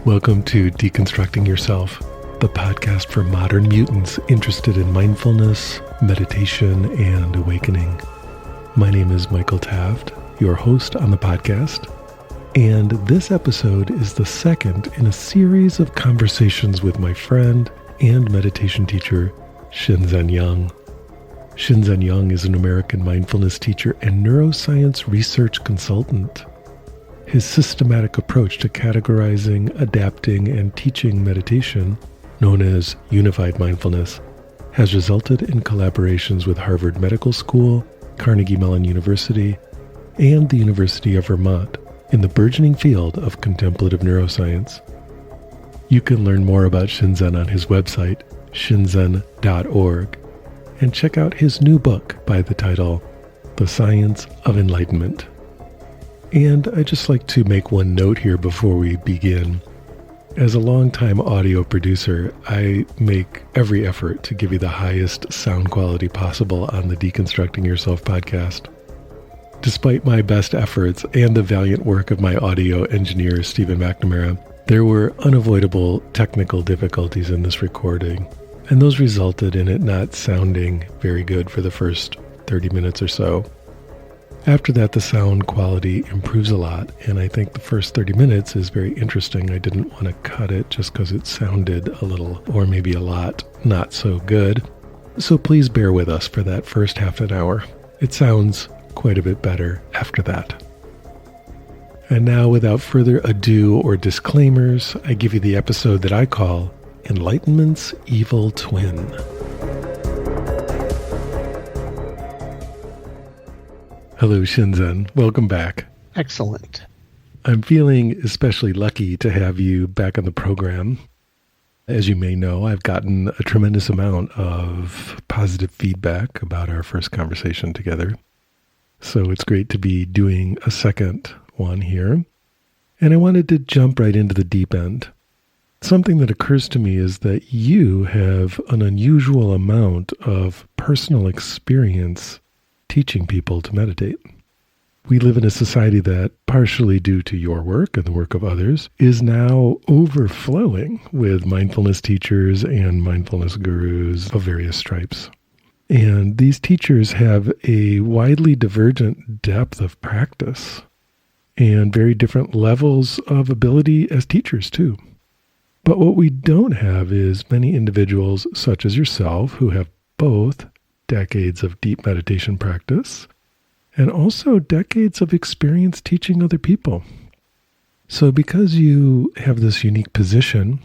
Welcome to Deconstructing Yourself, the podcast for modern mutants interested in mindfulness, meditation, and awakening. My name is Michael Taft, your host on the podcast, and this episode is the second in a series of conversations with my friend and meditation teacher, Shinzen Young. Shinzen Young is an American mindfulness teacher and neuroscience research consultant. His systematic approach to categorizing, adapting, and teaching meditation, known as unified mindfulness, has resulted in collaborations with Harvard Medical School, Carnegie Mellon University, and the University of Vermont in the burgeoning field of contemplative neuroscience. You can learn more about Shinzen on his website, shinzen.org, and check out his new book by the title, The Science of Enlightenment. And I'd just like to make one note here before we begin. As a longtime audio producer, I make every effort to give you the highest sound quality possible on the Deconstructing Yourself podcast. Despite my best efforts and the valiant work of my audio engineer, Stephen McNamara, there were unavoidable technical difficulties in this recording, and those resulted in it not sounding very good for the first 30 minutes or so. After that, the sound quality improves a lot, and I think the first 30 minutes is very interesting. I didn't want to cut it just because it sounded a little, or maybe a lot, not so good. So please bear with us for that first half an hour. It sounds quite a bit better after that. And now, without further ado or disclaimers, I give you the episode that I call Enlightenment's Evil Twin. Hello, Shinzen. Welcome back. Excellent. I'm feeling especially lucky to have you back on the program. As you may know, I've gotten a tremendous amount of positive feedback about our first conversation together. So it's great to be doing a second one here. And I wanted to jump right into the deep end. Something that occurs to me is that you have an unusual amount of personal experience teaching people to meditate. We live in a society that, partially due to your work and the work of others, is now overflowing with mindfulness teachers and mindfulness gurus of various stripes. And these teachers have a widely divergent depth of practice and very different levels of ability as teachers too. But what we don't have is many individuals such as yourself who have both decades of deep meditation practice and also decades of experience teaching other people. So because you have this unique position,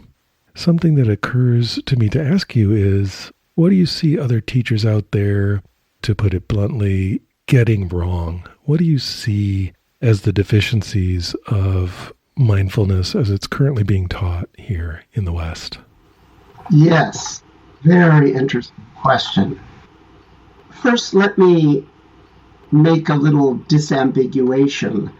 something that occurs to me to ask you is, what do you see other teachers out there, to put it bluntly, getting wrong? What do you see as the deficiencies of mindfulness as it's currently being taught here in the West? Yes, very interesting question. First, let me make a little disambiguation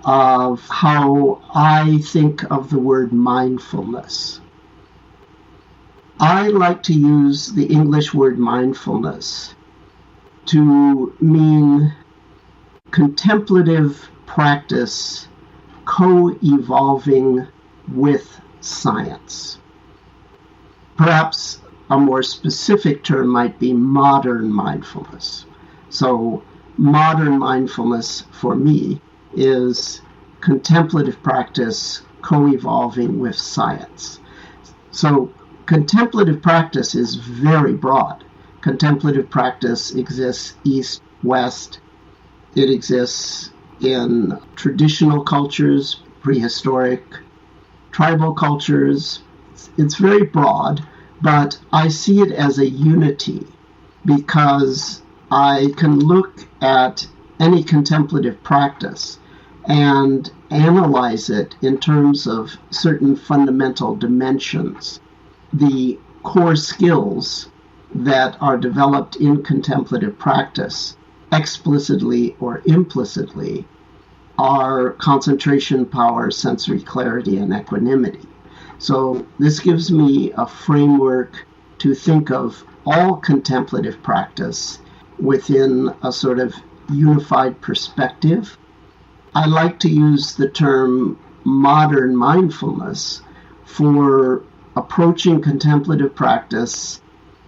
of how I think of the word mindfulness. I like to use the English word mindfulness to mean contemplative practice co-evolving with science. Perhaps a more specific term might be modern mindfulness. So modern mindfulness for me is contemplative practice co-evolving with science. So contemplative practice is very broad. Contemplative practice exists east, west. It exists in traditional cultures, prehistoric, tribal cultures. It's very broad. But I see it as a unity because I can look at any contemplative practice and analyze it in terms of certain fundamental dimensions. The core skills that are developed in contemplative practice, explicitly or implicitly, are concentration, power, sensory clarity, and equanimity. So this gives me a framework to think of all contemplative practice within a sort of unified perspective. I like to use the term modern mindfulness for approaching contemplative practice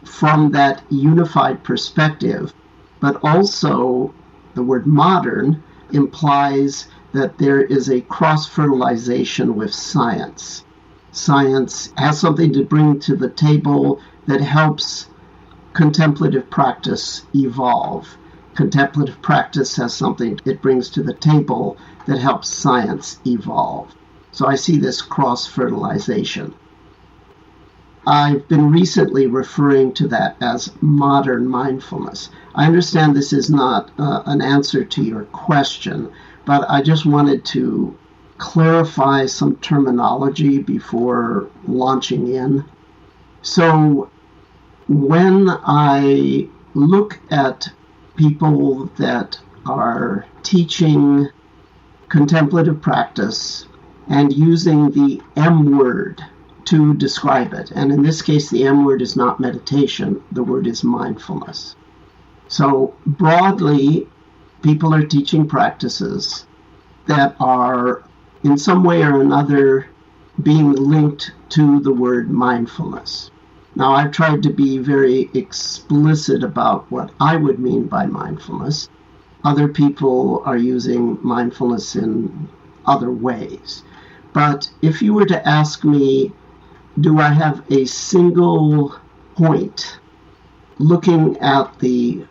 from that unified perspective, but also the word modern implies that there is a cross-fertilization with science. Science has something to bring to the table that helps contemplative practice evolve. Contemplative practice has something it brings to the table that helps science evolve. So I see this cross-fertilization. I've been recently referring to that as modern mindfulness. I understand this is not an answer to your question, but I just wanted to clarify some terminology before launching in. So when I look at people that are teaching contemplative practice and using the M word to describe it, and in this case the M word is not meditation, the word is mindfulness. So broadly, people are teaching practices that are in some way or another being linked to the word mindfulness. Now, I've tried to be very explicit about what I would mean by mindfulness. Other people are using mindfulness in other ways. But if you were to ask me, do I have a single point looking at the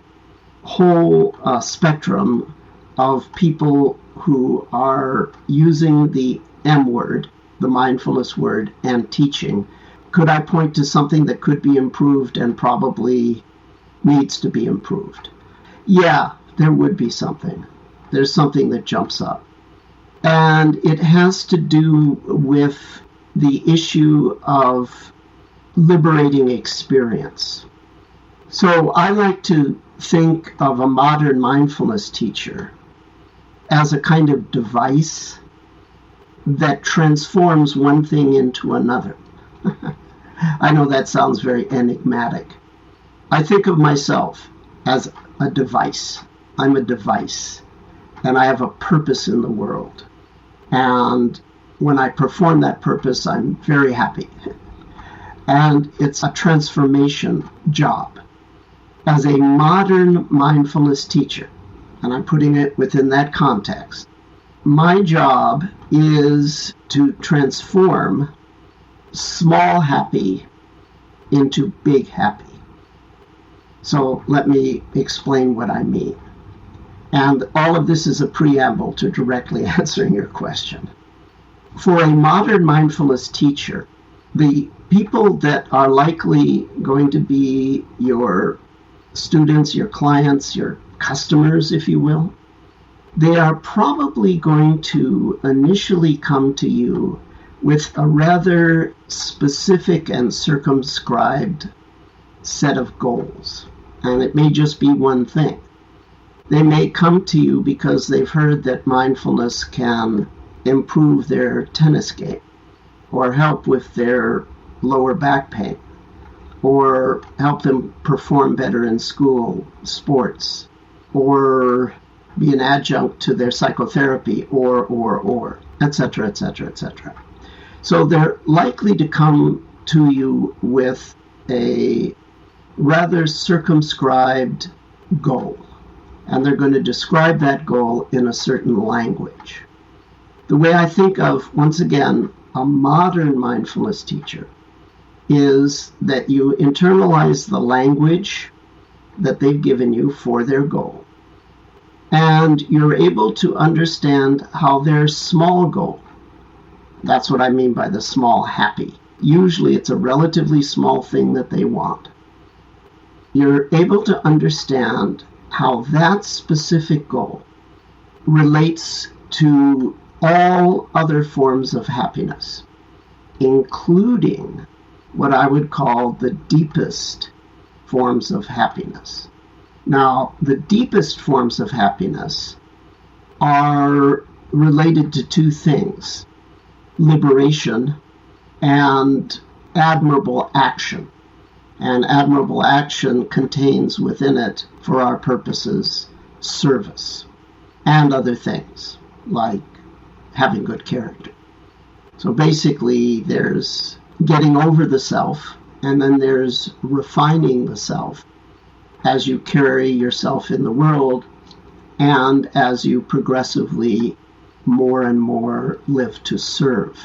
whole spectrum of people who are using the M word, the mindfulness word, and teaching, could I point to something that could be improved and probably needs to be improved? Yeah, there would be something. There's something that jumps up. And it has to do with the issue of liberating experience. So I like to think of a modern mindfulness teacher as a kind of device that transforms one thing into another. I know that sounds very enigmatic. I think of myself as a device. I'm a device, and I have a purpose in the world. And when I perform that purpose, I'm very happy. And it's a transformation job. As a modern mindfulness teacher, and I'm putting it within that context, my job is to transform small happy into big happy. So let me explain what I mean. And all of this is a preamble to directly answering your question. For a modern mindfulness teacher, the people that are likely going to be your students, your clients, your customers, if you will, they are probably going to initially come to you with a rather specific and circumscribed set of goals. And it may just be one thing. They may come to you because they've heard that mindfulness can improve their tennis game, or help with their lower back pain, or help them perform better in school, sports, or be an adjunct to their psychotherapy, or, etc., etc., etc. So they're likely to come to you with a rather circumscribed goal, and they're going to describe that goal in a certain language. The way I think of, once again, a modern mindfulness teacher is that you internalize the language that they've given you for their goal, and you're able to understand how their small goal, that's what I mean by the small happy. Usually it's a relatively small thing that they want. You're able to understand how that specific goal relates to all other forms of happiness, including what I would call the deepest forms of happiness. Now, the deepest forms of happiness are related to two things: liberation and admirable action. And admirable action contains within it, for our purposes, service and other things like having good character. So basically, there's getting over the self, and then there's refining the self as you carry yourself in the world and as you progressively more and more live to serve.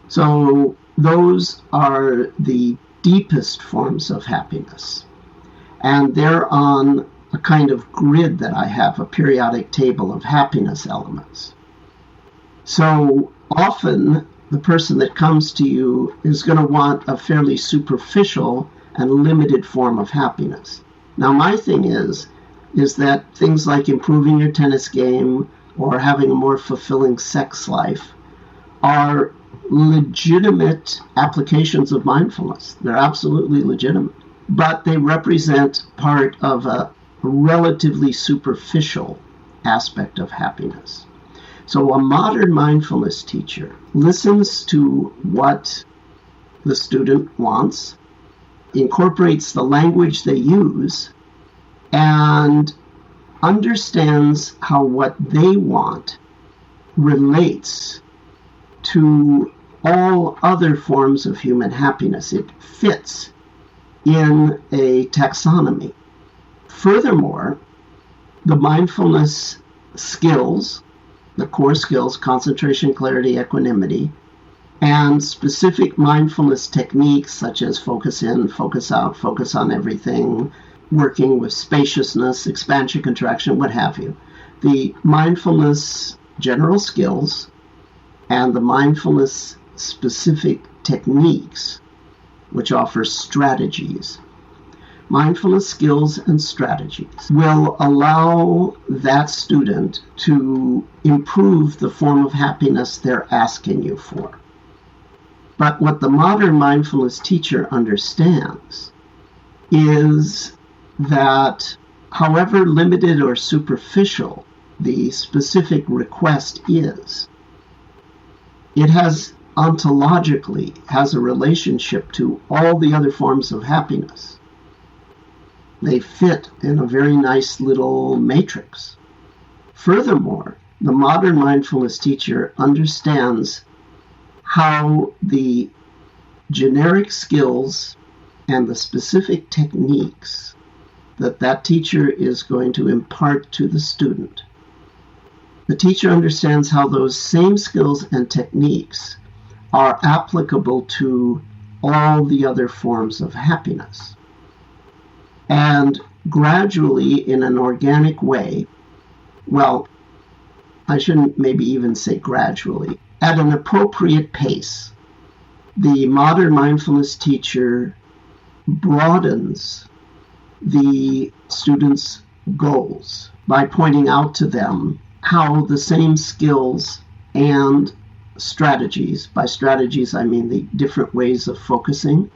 So those are the deepest forms of happiness. And they're on a kind of grid that I have, a periodic table of happiness elements. So often the person that comes to you is going to want a fairly superficial and limited form of happiness. Now my thing is that things like improving your tennis game or having a more fulfilling sex life are legitimate applications of mindfulness. They're absolutely legitimate. But they represent part of a relatively superficial aspect of happiness. So a modern mindfulness teacher listens to what the student wants, incorporates the language they use, and understands how what they want relates to all other forms of human happiness. It fits in a taxonomy. Furthermore, the mindfulness skills, the core skills, concentration, clarity, equanimity, and specific mindfulness techniques such as focus in, focus out, focus on everything, working with spaciousness, expansion, contraction, what have you. The mindfulness general skills and the mindfulness specific techniques, which offer strategies. Mindfulness skills and strategies will allow that student to improve the form of happiness they're asking you for. But what the modern mindfulness teacher understands is that however limited or superficial the specific request is, it has ontologically has a relationship to all the other forms of happiness. They fit in a very nice little matrix. Furthermore, the modern mindfulness teacher understands how the generic skills and the specific techniques that teacher is going to impart to the student. The teacher understands how those same skills and techniques are applicable to all the other forms of happiness. And gradually, in an organic way, well, I shouldn't maybe even say gradually, at an appropriate pace, the modern mindfulness teacher broadens the students' goals by pointing out to them how the same skills and strategies, by strategies I mean the different ways of focusing.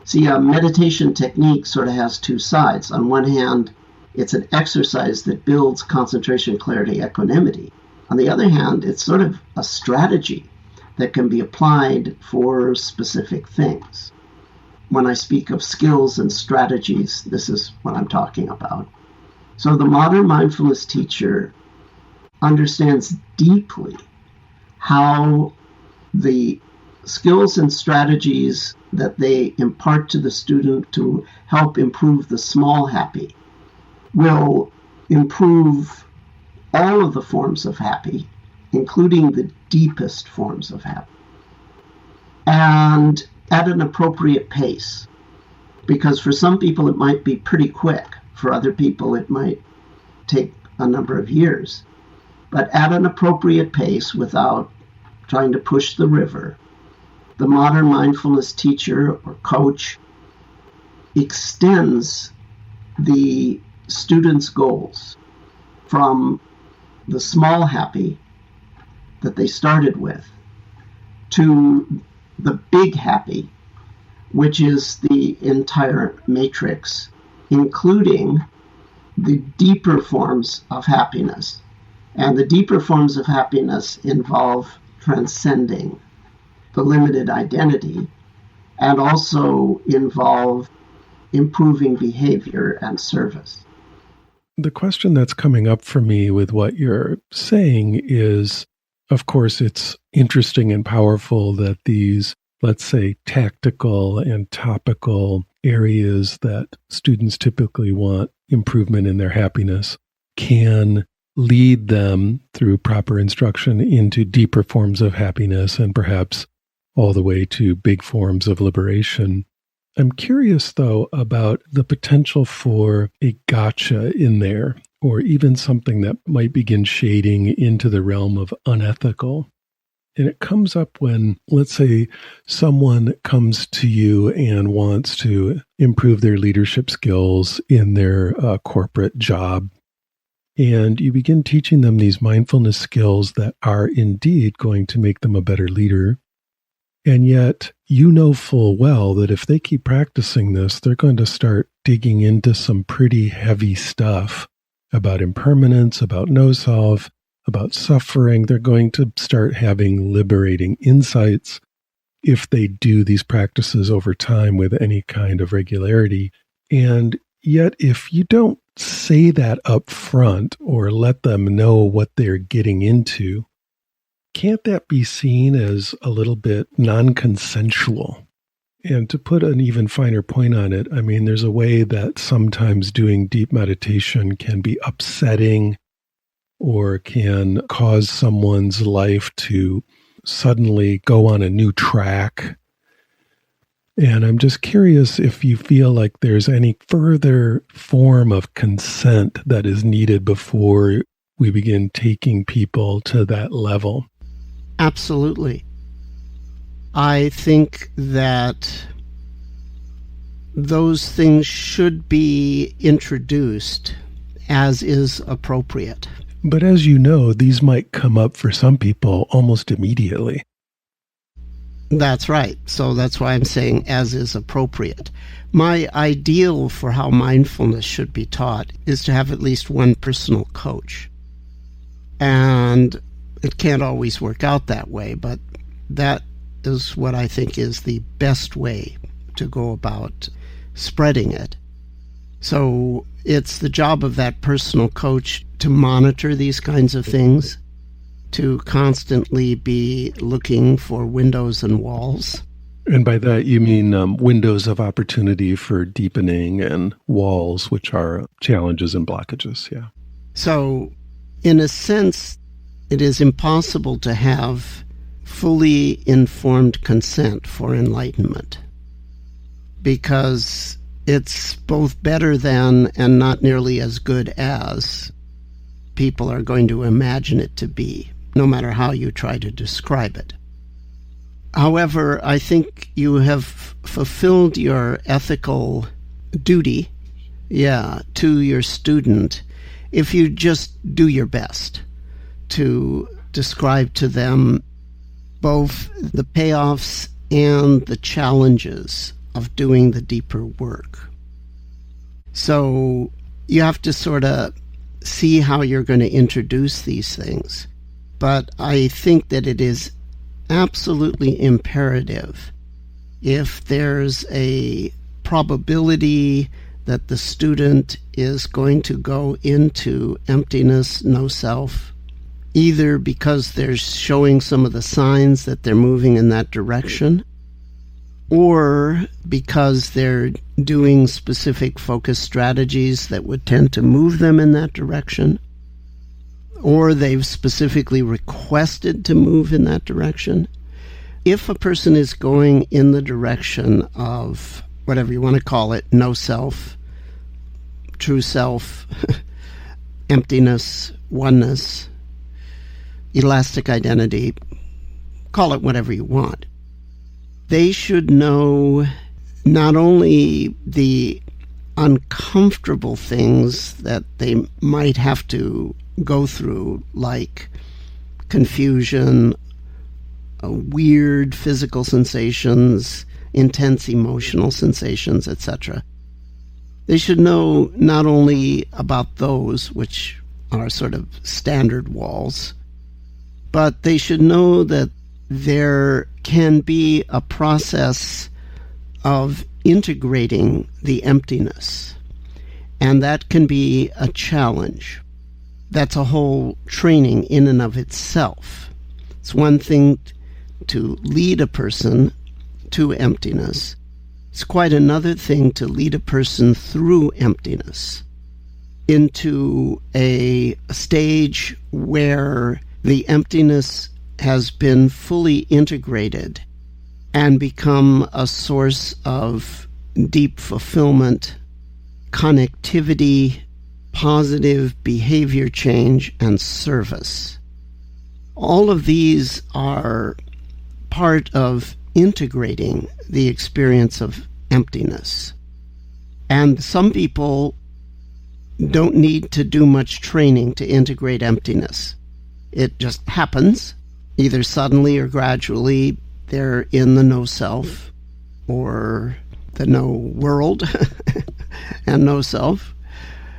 See, a meditation technique sort of has two sides. On one hand, it's an exercise that builds concentration, clarity, equanimity. On the other hand, it's sort of a strategy that can be applied for specific things. When I speak of skills and strategies, this is what I'm talking about. So the modern mindfulness teacher understands deeply how the skills and strategies that they impart to the student to help improve the small happy will improve all of the forms of happy, including the deepest forms of happy, and at an appropriate pace. Because for some people it might be pretty quick, for other people it might take a number of years. But at an appropriate pace, without trying to push the river, the modern mindfulness teacher or coach extends the student's goals from the small happy that they started with to the big happy, which is the entire matrix, including the deeper forms of happiness. And the deeper forms of happiness involve transcending the limited identity and also involve improving behavior and service. The question that's coming up for me with what you're saying is, Of course, it's interesting and powerful that these, let's say, tactical and topical areas that students typically want improvement in their happiness can lead them through proper instruction into deeper forms of happiness and perhaps all the way to big forms of liberation. I'm curious, though, about the potential for a gotcha in there, or even something that might begin shading into the realm of unethical. And it comes up when, let's say, someone comes to you and wants to improve their leadership skills in their corporate job. And you begin teaching them these mindfulness skills that are indeed going to make them a better leader. And yet, you know full well that if they keep practicing this, they're going to start digging into some pretty heavy stuff about impermanence, about no-self, about suffering. They're going to start having liberating insights if they do these practices over time with any kind of regularity. And yet, if you don't say that up front or let them know what they're getting into, can't that be seen as a little bit non-consensual? And to put an even finer point on it, I mean, there's a way that sometimes doing deep meditation can be upsetting or can cause someone's life to suddenly go on a new track. And I'm just curious if you feel like there's any further form of consent that is needed before we begin taking people to that level. Absolutely. I think that those things should be introduced as is appropriate. But as you know, these might come up for some people almost immediately. That's right. So that's why I'm saying as is appropriate. My ideal for how mindfulness should be taught is to have at least one personal coach. And it can't always work out that way, but that is what I think is the best way to go about spreading it. So it's the job of that personal coach to monitor these kinds of things, to constantly be looking for windows and walls. And by that, you mean windows of opportunity for deepening and walls, which are challenges and blockages, yeah. So, in a sense, it is impossible to have fully informed consent for enlightenment because it's both better than and not nearly as good as people are going to imagine it to be, no matter how you try to describe it. However, I think you have fulfilled your ethical duty, to your student if you just do your best to describe to them both the payoffs and the challenges of doing the deeper work. So you have to sort of see how you're going to introduce these things. But I think that it is absolutely imperative, if there's a probability that the student is going to go into emptiness, no self, either because they're showing some of the signs that they're moving in that direction, or because they're doing specific focus strategies that would tend to move them in that direction, or they've specifically requested to move in that direction. If a person is going in the direction of whatever you want to call it, no self, true self, emptiness, oneness, elastic identity, call it whatever you want, they should know not only the uncomfortable things that they might have to go through, like confusion, weird physical sensations, intense emotional sensations, etc. They should know not only about those, which are sort of standard walls, but they should know that there can be a process of integrating the emptiness, and that can be a challenge. That's a whole training in and of itself. It's one thing to lead a person to emptiness. It's quite another thing to lead a person through emptiness into a stage where the emptiness has been fully integrated and become a source of deep fulfillment, connectivity, positive behavior change, and service. All of these are part of integrating the experience of emptiness. And some people don't need to do much training to integrate emptiness. It just happens, either suddenly or gradually. They're in the no self or the no world and no self,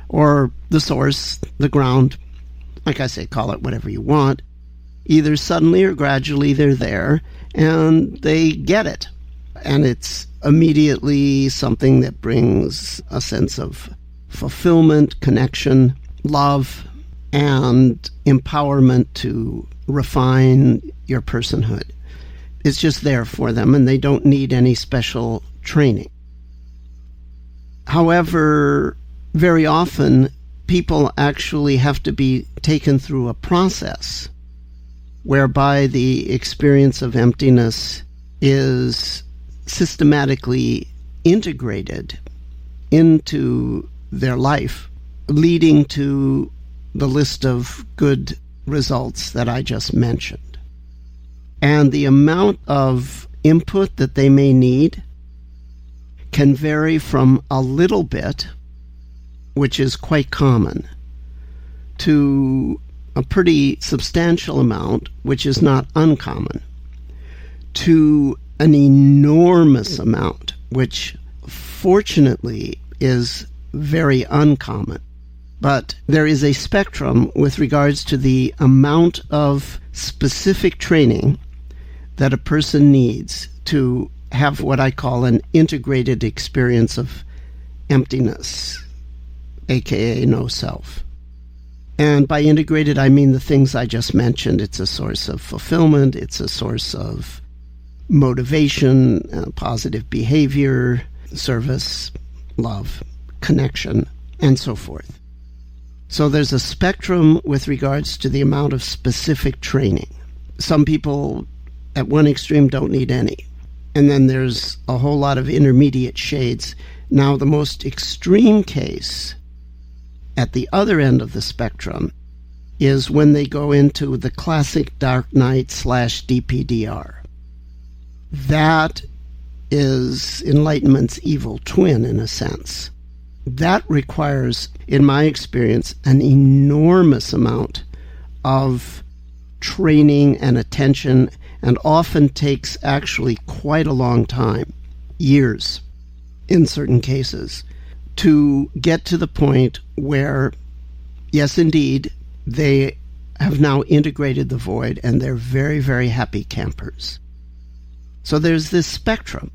or the source, the ground. Like I say, call it whatever you want. Either suddenly or gradually they're there and they get it. And it's immediately something that brings a sense of fulfillment, connection, love, and empowerment to refine your personhood. It's just there for them, and they don't need any special training. However, very often people actually have to be taken through a process whereby the experience of emptiness is systematically integrated into their life, leading to the list of good results that I just mentioned. And the amount of input that they may need can vary from a little bit, which is quite common, to a pretty substantial amount, which is not uncommon, to an enormous amount, which fortunately is very uncommon. But there is a spectrum with regards to the amount of specific training that a person needs to have what I call an integrated experience of emptiness, aka no self. And by integrated, I mean the things I just mentioned. It's a source of fulfillment, it's a source of motivation, positive behavior, service, love, connection, and so forth. So there's a spectrum with regards to the amount of specific training. Some people at one extreme don't need any. And then there's a whole lot of intermediate shades. Now, the most extreme case at the other end of the spectrum is when they go into the classic dark night / DPDR. That is enlightenment's evil twin, in a sense. That requires, in my experience, an enormous amount of training and attention, and often takes actually quite a long time, years in certain cases, to get to the point where, yes, indeed, they have now integrated the void and they're very, very happy campers. So there's this spectrum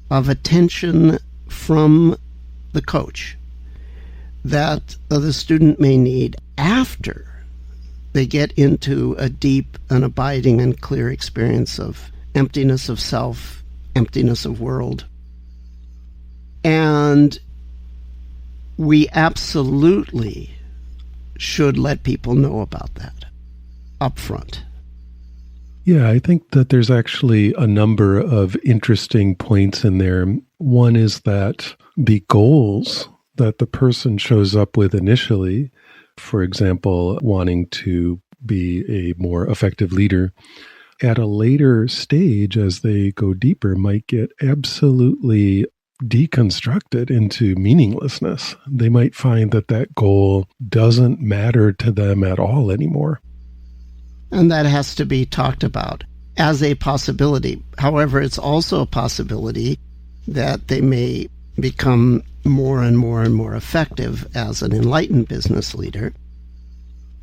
of attention from the coach that the student may need after they get into a deep and abiding and clear experience of emptiness of self, emptiness of world. And we absolutely should let people know about that up front. Yeah, I think that there's actually a number of interesting points in there. One is that the goals that the person shows up with initially, for example, wanting to be a more effective leader, at a later stage as they go deeper might get absolutely deconstructed into meaninglessness. They might find that that goal doesn't matter to them at all anymore. And that has to be talked about as a possibility. However, it's also a possibility that they may become more and more and more effective as an enlightened business leader.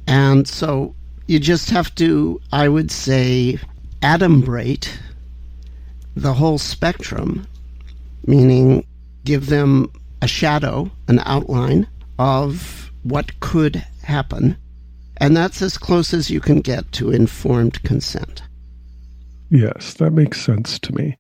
And so you just have to, I would say, adumbrate the whole spectrum, meaning give them a shadow, an outline of what could happen. And that's as close as you can get to informed consent. Yes, that makes sense to me.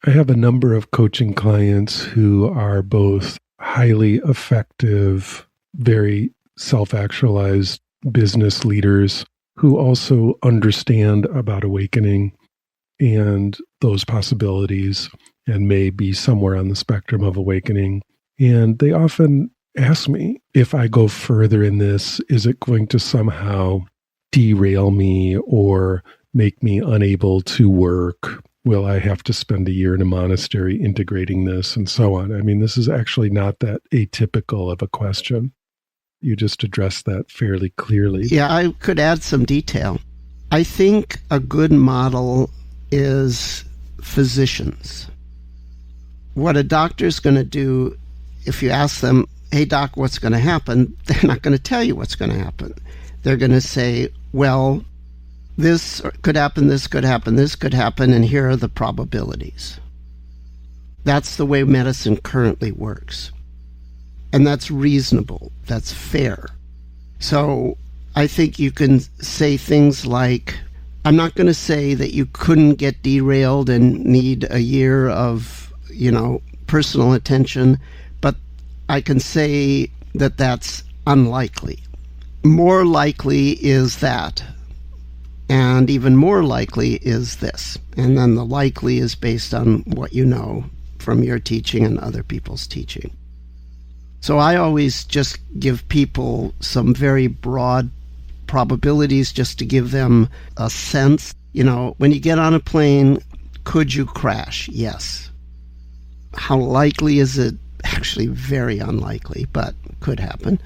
I have a number of coaching clients who are both highly effective, very self-actualized business leaders who also understand about awakening and those possibilities and may be somewhere on the spectrum of awakening. And they often ask me, if I go further in this, is it going to somehow derail me or make me unable to work? Will I have to spend a year in a monastery integrating this and so on? I mean, this is actually not that atypical of a question. You just addressed that fairly clearly. Yeah, I could add some detail. I think a good model is physicians. What a doctor's going to do, if you ask them, hey, doc, what's going to happen? They're not going to tell you what's going to happen. They're going to say, well, this could happen, this could happen, this could happen, and here are the probabilities. That's the way medicine currently works. And that's reasonable. That's fair. So I think you can say things like, I'm not going to say that you couldn't get derailed and need a year of, personal attention, but I can say that that's unlikely. More likely is that. And even more likely is this. And then the likely is based on what you know from your teaching and other people's teaching. So I always just give people some very broad probabilities just to give them a sense. When you get on a plane, could you crash? Yes. How likely is it? Actually, very unlikely, but could happen.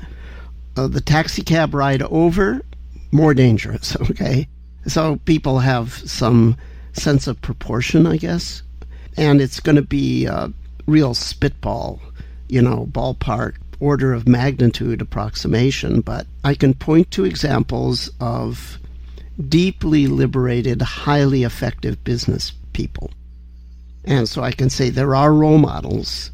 The taxi cab ride over, more dangerous, okay? So people have some sense of proportion, I guess. And it's going to be a real spitball, ballpark, order of magnitude approximation. But I can point to examples of deeply liberated, highly effective business people. And so I can say there are role models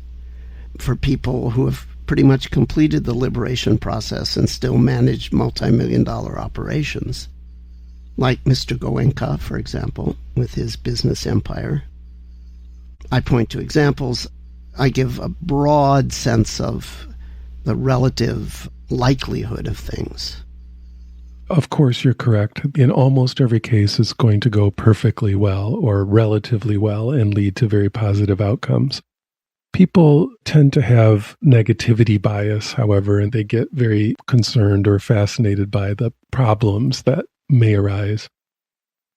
for people who have pretty much completed the liberation process and still manage multi-million-dollar operations. Like Mr. Goenka, for example, with his business empire. I point to examples. I give a broad sense of the relative likelihood of things. Of course, you're correct. In almost every case, it's going to go perfectly well or relatively well and lead to very positive outcomes. People tend to have negativity bias, however, and they get very concerned or fascinated by the problems that may arise.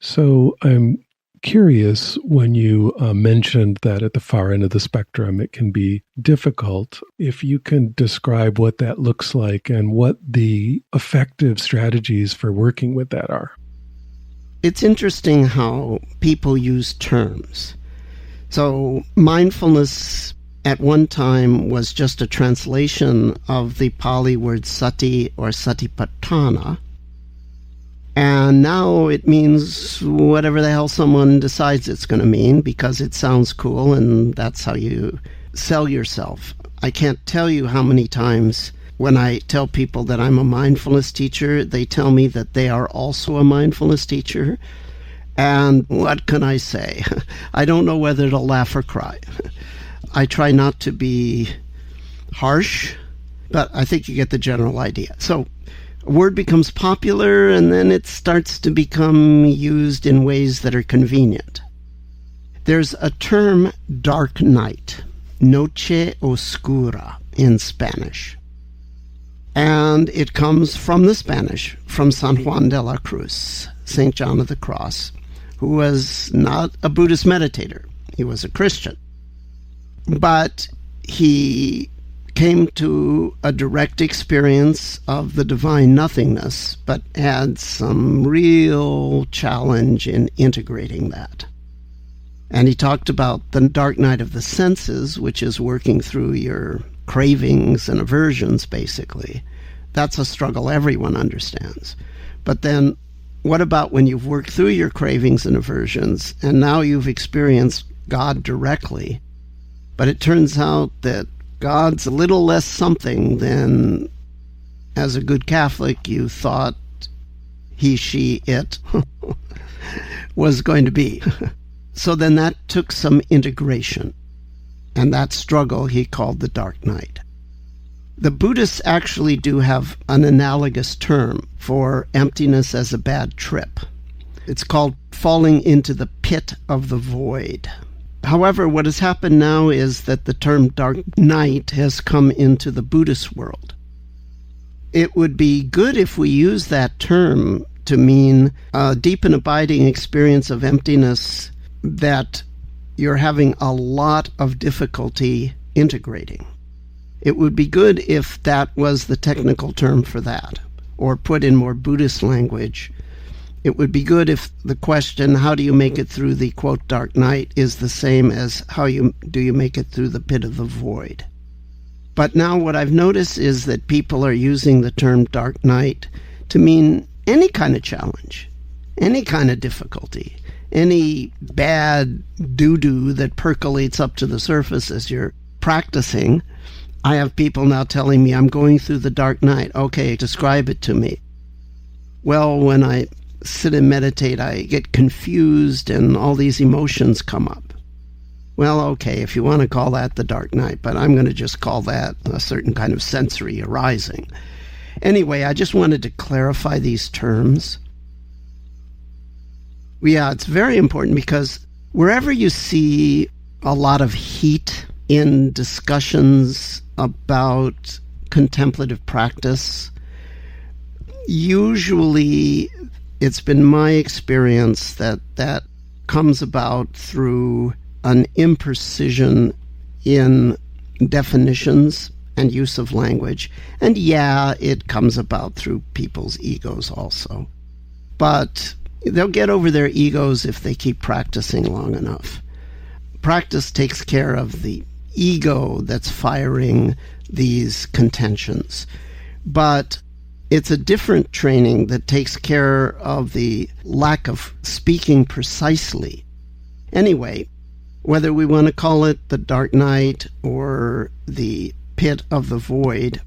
So I'm curious, when you mentioned that at the far end of the spectrum, it can be difficult, if you can describe what that looks like and what the effective strategies for working with that are. It's interesting how people use terms. So mindfulness at one time was just a translation of the Pali word sati or satipatthana. And now it means whatever the hell someone decides it's going to mean because it sounds cool and that's how you sell yourself. I can't tell you how many times when I tell people that I'm a mindfulness teacher, they tell me that they are also a mindfulness teacher. And what can I say? I don't know whether to laugh or cry. I try not to be harsh, but I think you get the general idea. So a word becomes popular, and then it starts to become used in ways that are convenient. There's a term, dark night, noche oscura in Spanish. And it comes from the Spanish, from San Juan de la Cruz, St. John of the Cross, who was not a Buddhist meditator. He was a Christian. But he came to a direct experience of the divine nothingness, but had some real challenge in integrating that. And he talked about the dark night of the senses, which is working through your cravings and aversions, basically. That's a struggle everyone understands. But then what about when you've worked through your cravings and aversions, and now you've experienced God directly, but it turns out that God's a little less something than, as a good Catholic, you thought he, she, it was going to be. So then that took some integration. And that struggle he called the dark night. The Buddhists actually do have an analogous term for emptiness as a bad trip. It's called falling into the pit of the void. However, what has happened now is that the term dark night has come into the Buddhist world. It would be good if we use that term to mean a deep and abiding experience of emptiness that you're having a lot of difficulty integrating. It would be good if that was the technical term for that, or put in more Buddhist language. It would be good if the question, how do you make it through the, quote, dark night, is the same as how do you make it through the pit of the void. But now what I've noticed is that people are using the term dark night to mean any kind of challenge, any kind of difficulty, any bad doo-doo that percolates up to the surface as you're practicing. I have people now telling me, I'm going through the dark night. Okay, describe it to me. Well, when I sit and meditate, I get confused and all these emotions come up. Well, okay, if you want to call that the dark night, but I'm going to just call that a certain kind of sensory arising. Anyway, I just wanted to clarify these terms. Yeah, it's very important because wherever you see a lot of heat in discussions about contemplative practice, usually it's been my experience that that comes about through an imprecision in definitions and use of language. And yeah, it comes about through people's egos also. But they'll get over their egos if they keep practicing long enough. Practice takes care of the ego that's firing these contentions. But it's a different training that takes care of the lack of speaking precisely. Anyway, whether we want to call it the dark night or the pit of the void,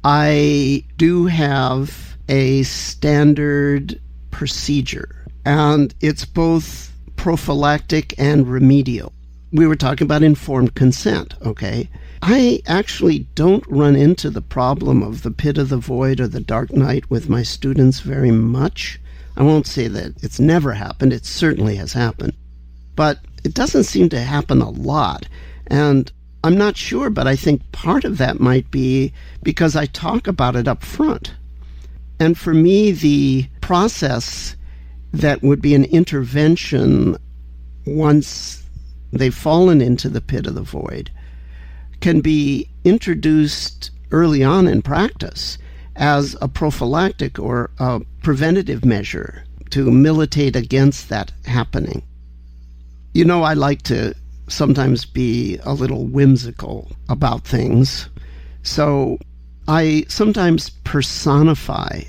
I do have a standard procedure, and it's both prophylactic and remedial. We were talking about informed consent, okay? I actually don't run into the problem of the pit of the void or the dark night with my students very much. I won't say that it's never happened. It certainly has happened. But it doesn't seem to happen a lot. And I'm not sure, but I think part of that might be because I talk about it up front. And for me, the process that would be an intervention once they've fallen into the pit of the void can be introduced early on in practice as a prophylactic or a preventative measure to militate against that happening. You know, I like to sometimes be a little whimsical about things, so I sometimes personify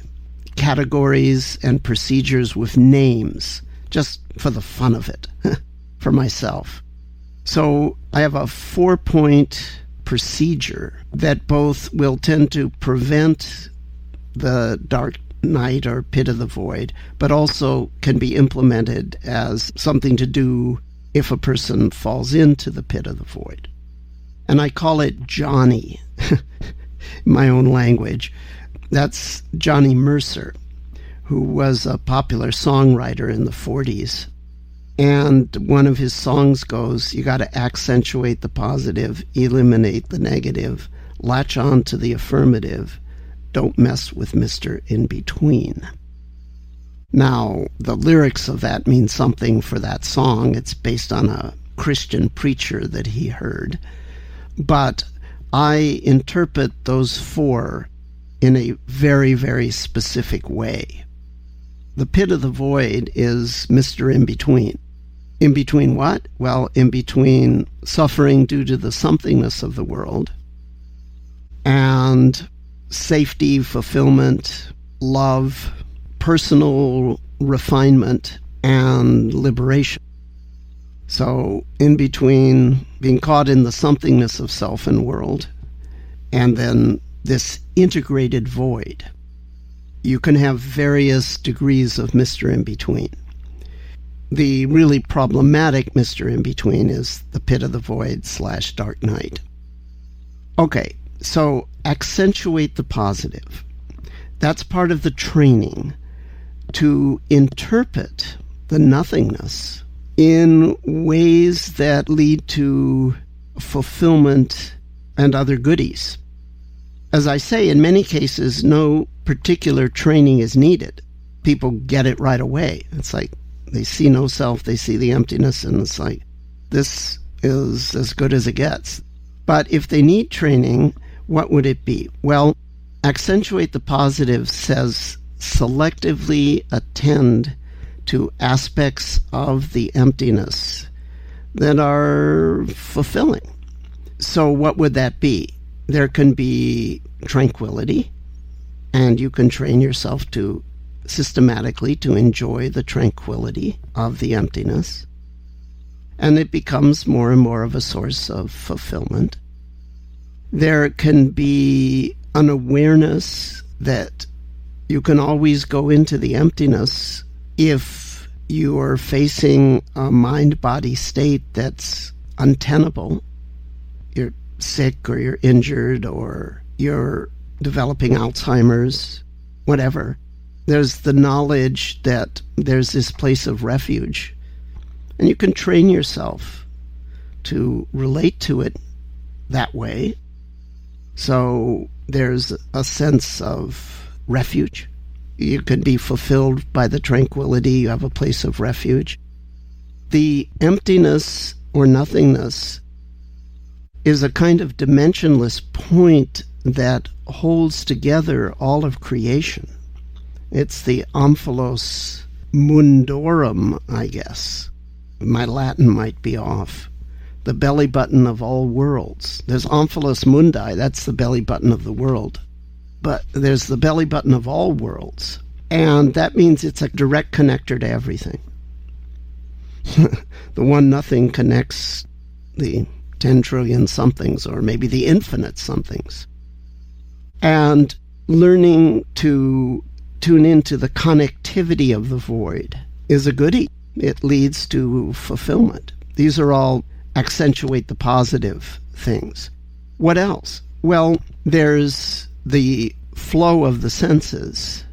categories and procedures with names just for the fun of it, for myself. So I have a 4-point procedure that both will tend to prevent the dark night or pit of the void, but also can be implemented as something to do if a person falls into the pit of the void. And I call it Johnny, my own language. That's Johnny Mercer, who was a popular songwriter in the 40s. And one of his songs goes, you got to accentuate the positive, eliminate the negative, latch on to the affirmative, don't mess with Mr. In-Between. Now, the lyrics of that mean something for that song. It's based on a Christian preacher that he heard. But I interpret those 4 in a very, very specific way. The pit of the void is Mr. In-Between. In between what? Well, in between suffering due to the somethingness of the world and safety, fulfillment, love, personal refinement, and liberation. So in between being caught in the somethingness of self and world and then this integrated void, you can have various degrees of Mr. In-Between. The really problematic Mr. In-Between is the pit of the void / dark night. Okay, so accentuate the positive. That's part of the training, to interpret the nothingness in ways that lead to fulfillment and other goodies. As I say, in many cases, no particular training is needed. People get it right away. It's like they see no self, they see the emptiness, and it's like, this is as good as it gets. But if they need training, what would it be? Well, accentuate the positive says selectively attend to aspects of the emptiness that are fulfilling. So what would that be? There can be tranquility, and you can train yourself to systematically to enjoy the tranquility of the emptiness. And it becomes more and more of a source of fulfillment. There can be an awareness that you can always go into the emptiness if you are facing a mind-body state that's untenable. You're sick, or you're injured, or you're developing Alzheimer's, whatever. There's the knowledge that there's this place of refuge. And you can train yourself to relate to it that way. So there's a sense of refuge. You can be fulfilled by the tranquility. You have a place of refuge. The emptiness or nothingness is a kind of dimensionless point that holds together all of creation. It's the omphalos mundorum, I guess. My Latin might be off. The belly button of all worlds. There's omphalos mundi, that's the belly button of the world. But there's the belly button of all worlds. And that means it's a direct connector to everything. The one nothing connects the 10 trillion somethings, or maybe the infinite somethings. And learning to tune into the connectivity of the void is a goodie. It leads to fulfillment. These are all accentuate the positive things. What else? Well, there's the flow of the senses,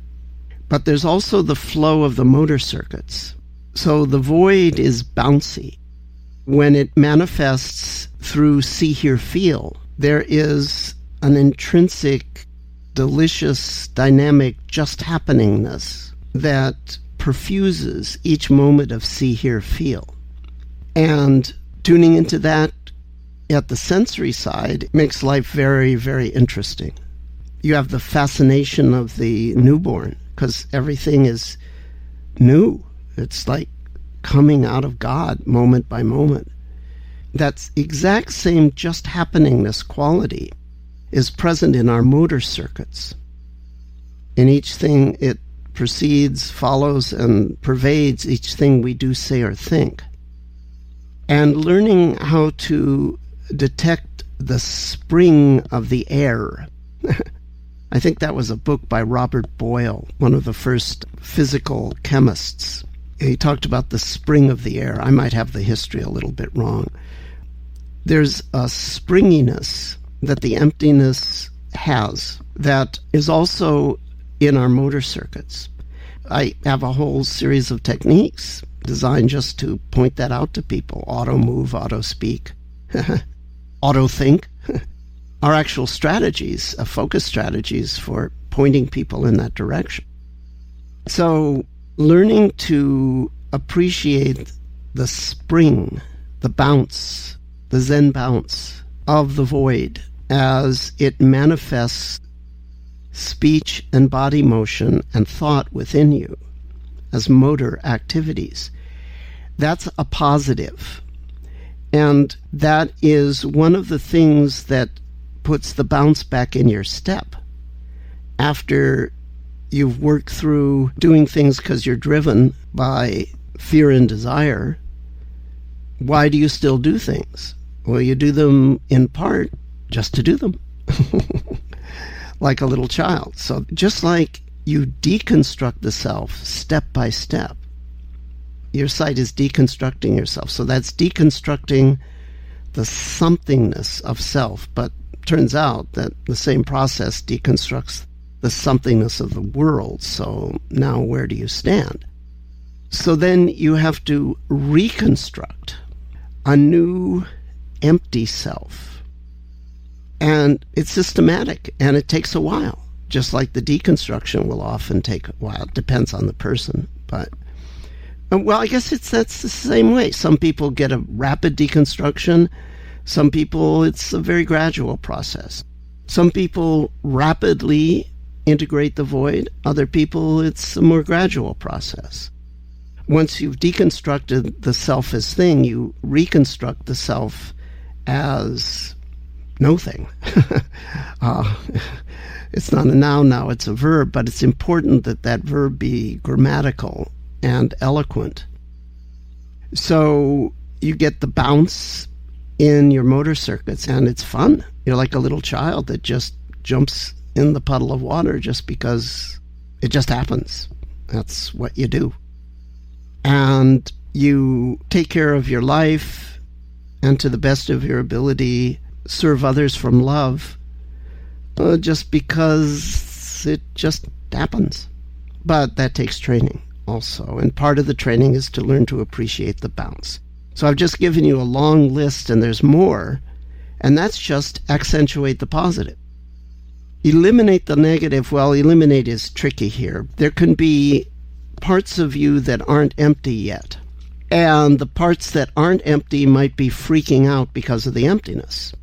but there's also the flow of the motor circuits. So the void is bouncy. When it manifests through see, hear, feel, there is an intrinsic, delicious, dynamic just happeningness that perfuses each moment of see, hear, feel. And tuning into that at the sensory side makes life very, very interesting. You have the fascination of the newborn, because everything is new. It's like coming out of God moment by moment. That exact same just happeningness quality is present in our motor circuits. In each thing, it precedes, follows, and pervades each thing we do, say, or think. And learning how to detect the spring of the air. I think that was a book by Robert Boyle, one of the first physical chemists. He talked about the spring of the air. I might have the history a little bit wrong. There's a springiness that the emptiness has that is also in our motor circuits. I have a whole series of techniques designed just to point that out to people. Auto move, auto speak, auto think are actual strategies, focus strategies for pointing people in that direction. So learning to appreciate the spring, the bounce, the Zen bounce of the void as it manifests speech and body motion and thought within you as motor activities. That's a positive. And that is one of the things that puts the bounce back in your step. After you've worked through doing things because you're driven by fear and desire, why do you still do things? Well, you do them in part just to do them. Like a little child. So just like you deconstruct the self step by step, Your sight is deconstructing yourself. So that's deconstructing the somethingness of self. But turns out that the same process deconstructs the somethingness of the world. So now where do you stand? So then you have to reconstruct a new empty self. And it's systematic, and it takes a while. Just like the deconstruction will often take a while. It depends on the person. But, well, I guess that's the same way. Some people get a rapid deconstruction. Some people, it's a very gradual process. Some people rapidly integrate the void. Other people, it's a more gradual process. Once you've deconstructed the self as thing, you reconstruct the self as no thing. It's not a noun now, it's a verb, but it's important that that verb be grammatical and eloquent. So you get the bounce in your motor circuits, and it's fun. You're like a little child that just jumps in the puddle of water just because it just happens. That's what you do. And you take care of your life, and to the best of your ability, serve others from love, just because it just happens. But that takes training also, and part of the training is to learn to appreciate the bounce. So I've just given you a long list, and there's more, and that's just accentuate the positive. Eliminate the negative. Well, eliminate is tricky here. There can be parts of you that aren't empty yet, and the parts that aren't empty might be freaking out because of the emptiness.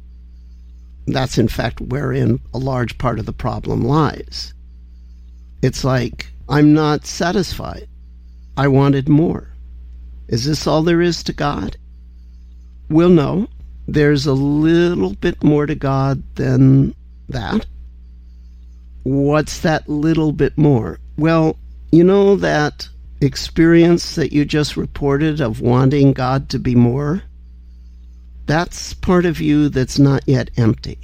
That's in fact wherein a large part of the problem lies. It's like, I'm not satisfied. I wanted more. Is this all there is to God? Well, no. There's a little bit more to God than that. What's that little bit more? Well, you know that experience that you just reported of wanting God to be more? That's part of you that's not yet empty,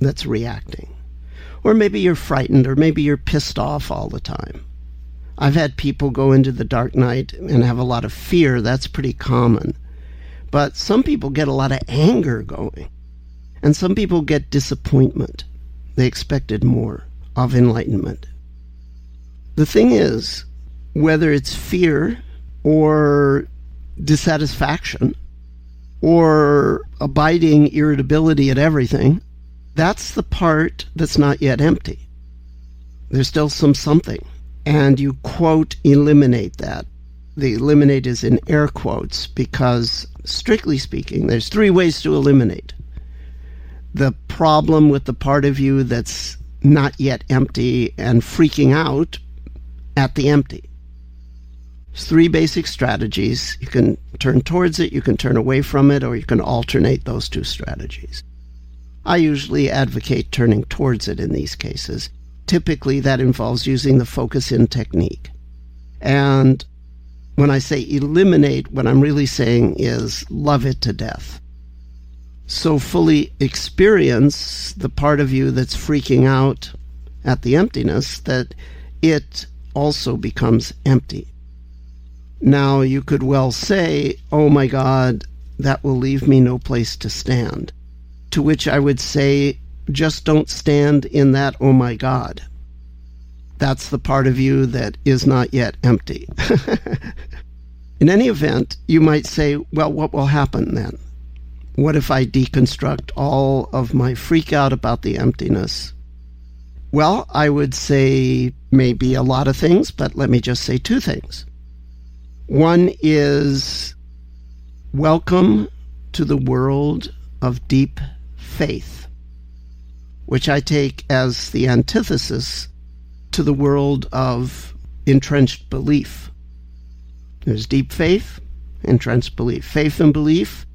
that's reacting. Or maybe you're frightened, or maybe you're pissed off all the time. I've had people go into the dark night and have a lot of fear. That's pretty common. But some people get a lot of anger going. And some people get disappointment. They expected more of enlightenment. The thing is, whether it's fear or dissatisfaction or abiding irritability at everything, that's the part that's not yet empty. There's still something. And you, quote, eliminate that. The eliminate is in air quotes because, strictly speaking, there's three ways to eliminate. The problem with the part of you that's not yet empty and freaking out at the empty. There's three basic strategies. You can turn towards it, you can turn away from it, or you can alternate those two strategies. I usually advocate turning towards it in these cases. Typically, that involves using the focus-in technique. And when I say eliminate, what I'm really saying is love it to death. So fully experience the part of you that's freaking out at the emptiness that it also becomes empty. Now, you could well say, oh my God, that will leave me no place to stand. To which I would say, just don't stand in that, oh my God. That's the part of you that is not yet empty. In any event, you might say, well, what will happen then? What if I deconstruct all of my freak out about the emptiness? Well, I would say maybe a lot of things, but let me just say two things. One is, welcome to the world of deep faith, which I take as the antithesis to the world of entrenched belief. There's deep faith, entrenched belief. Faith and belief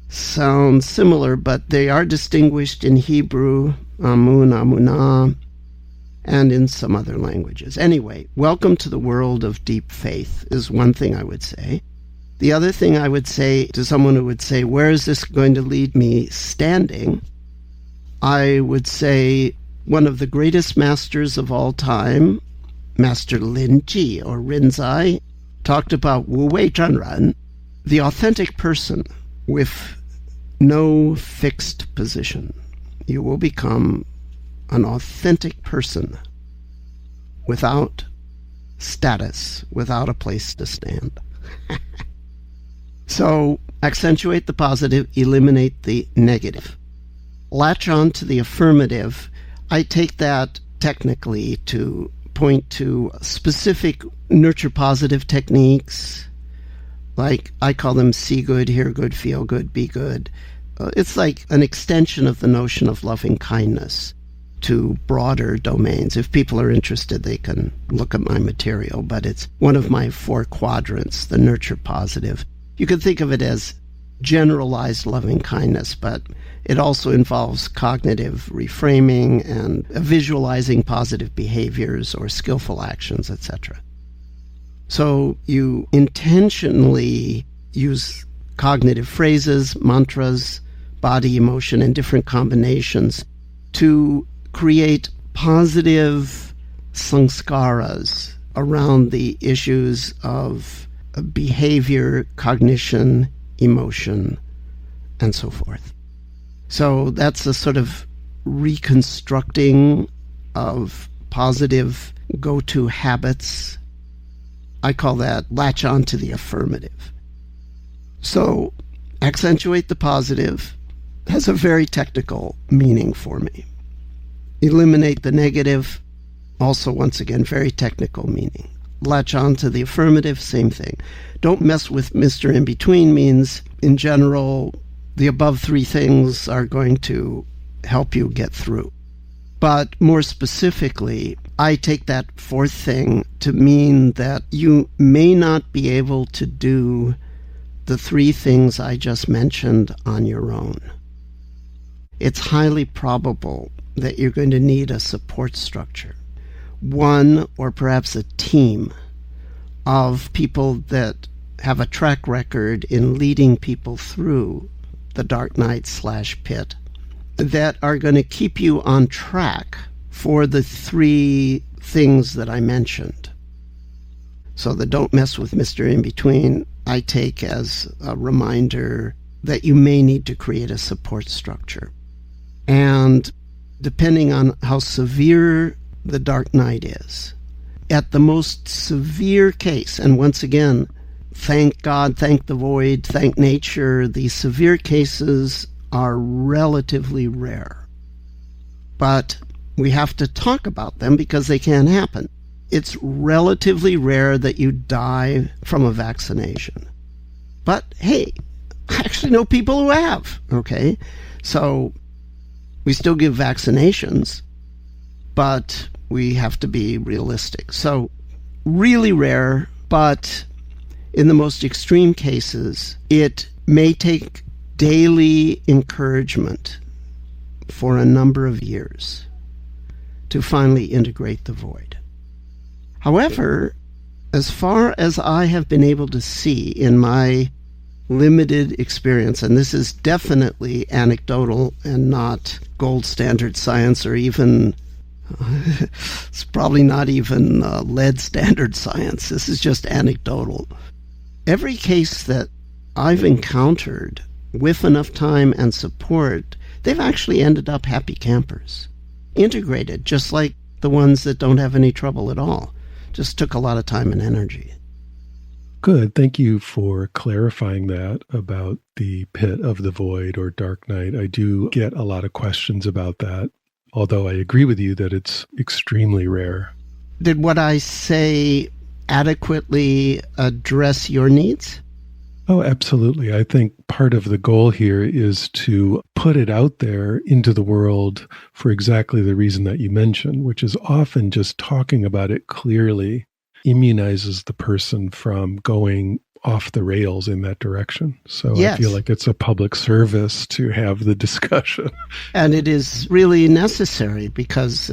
sound similar, but they are distinguished in Hebrew, amun, amunah, and in some other languages. Anyway, welcome to the world of deep faith is one thing I would say. The other thing I would say to someone who would say, where is this going to lead me standing? I would say one of the greatest masters of all time, Master Lin Ji or Rinzai, talked about Wu Wei Zhen Ren, the authentic person with no fixed position. You will become an authentic person without status, without a place to stand. So accentuate the positive, eliminate the negative. Latch on to the affirmative. I take that technically to point to specific nurture positive techniques, like I call them see good, hear good, feel good, be good. It's like an extension of the notion of loving kindness to broader domains. If people are interested, they can look at my material, but it's one of my 4 quadrants, the nurture positive. You could think of it as generalized loving kindness, but it also involves cognitive reframing and visualizing positive behaviors or skillful actions, etc. So you intentionally use cognitive phrases, mantras, body emotion in different combinations to create positive sanskaras around the issues of behavior, cognition, emotion, and so forth. So that's a sort of reconstructing of positive go-to habits. I call that latch on to the affirmative. So accentuate the positive has a very technical meaning for me. Eliminate the negative, also once again, very technical meaning. Latch on to the affirmative, same thing. Don't mess with Mr. In Between means, in general, the above 3 things are going to help you get through. But more specifically, I take that 4th thing to mean that you may not be able to do the 3 things I just mentioned on your own. It's highly probable that you're going to need a support structure. One, or perhaps a team of people that have a track record in leading people through the dark night / pit that are going to keep you on track for the 3 things that I mentioned. So the don't mess with Mr. In Between, I take as a reminder that you may need to create a support structure. And depending on how severe the dark night is, at the most severe case, and once again, thank God, thank the void, thank nature, these severe cases are relatively rare. But we have to talk about them because they can happen. It's relatively rare that you die from a vaccination. But hey, I actually know people who have, okay? So we still give vaccinations, but we have to be realistic. So really rare, but in the most extreme cases, it may take daily encouragement for a number of years to finally integrate the void. However, as far as I have been able to see in my limited experience, and this is definitely anecdotal and not gold standard science, or even it's probably not even lead standard science. This is just anecdotal. Every case that I've encountered with enough time and support, they've actually ended up happy campers, integrated, just like the ones that don't have any trouble at all. Just took a lot of time and energy. Good. Thank you for clarifying that about the pit of the void or dark night. I do get a lot of questions about that, although I agree with you that it's extremely rare. Did what I say adequately address your needs? Oh, absolutely. I think part of the goal here is to put it out there into the world for exactly the reason that you mentioned, which is often just talking about it clearly immunizes the person from going off the rails in that direction. So yes. I feel like it's a public service to have the discussion. And it is really necessary because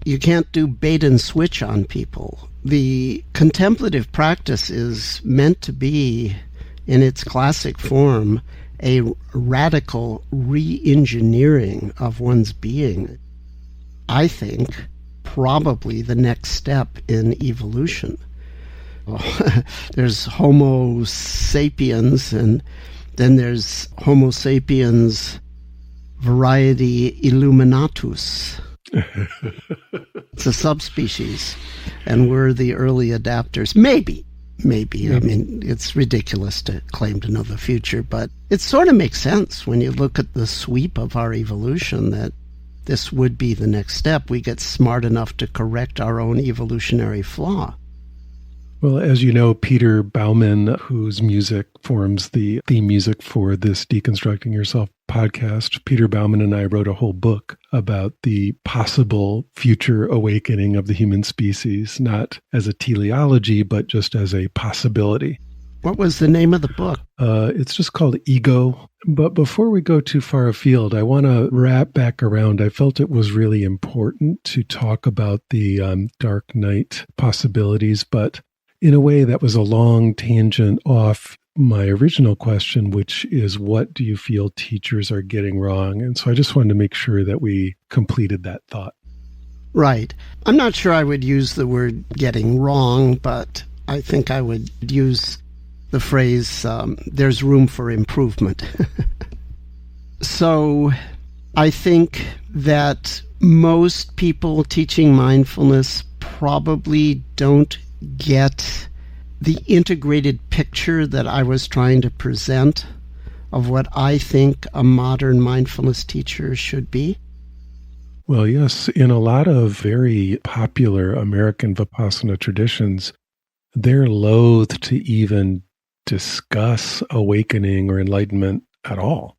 you can't do bait and switch on people. The contemplative practice is meant to be, in its classic form, a radical re-engineering of one's being. I think probably the next step in evolution. There's Homo sapiens, and then there's Homo sapiens variety illuminatus. It's a subspecies, and we're the early adapters. Maybe. I mean, it's ridiculous to claim to know the future, but it sort of makes sense when you look at the sweep of our evolution that this would be the next step. We get smart enough to correct our own evolutionary flaw. Well, as you know, Peter Bauman, whose music forms the theme music for this Deconstructing Yourself podcast, Peter Bauman and I wrote a whole book about the possible future awakening of the human species, not as a teleology, but just as a possibility. What was the name of the book? It's just called Ego. But before we go too far afield, I want to wrap back around. I felt it was really important to talk about the Dark Knight possibilities, but in a way that was a long tangent off my original question, which is, what do you feel teachers are getting wrong? And so I just wanted to make sure that we completed that thought. Right. I'm not sure I would use the word getting wrong, but I think I would use the phrase, there's room for improvement. So I think that most people teaching mindfulness probably don't get the integrated picture that I was trying to present of what I think a modern mindfulness teacher should be. Well, yes, in a lot of very popular American Vipassana traditions, they're loath to even discuss awakening or enlightenment at all.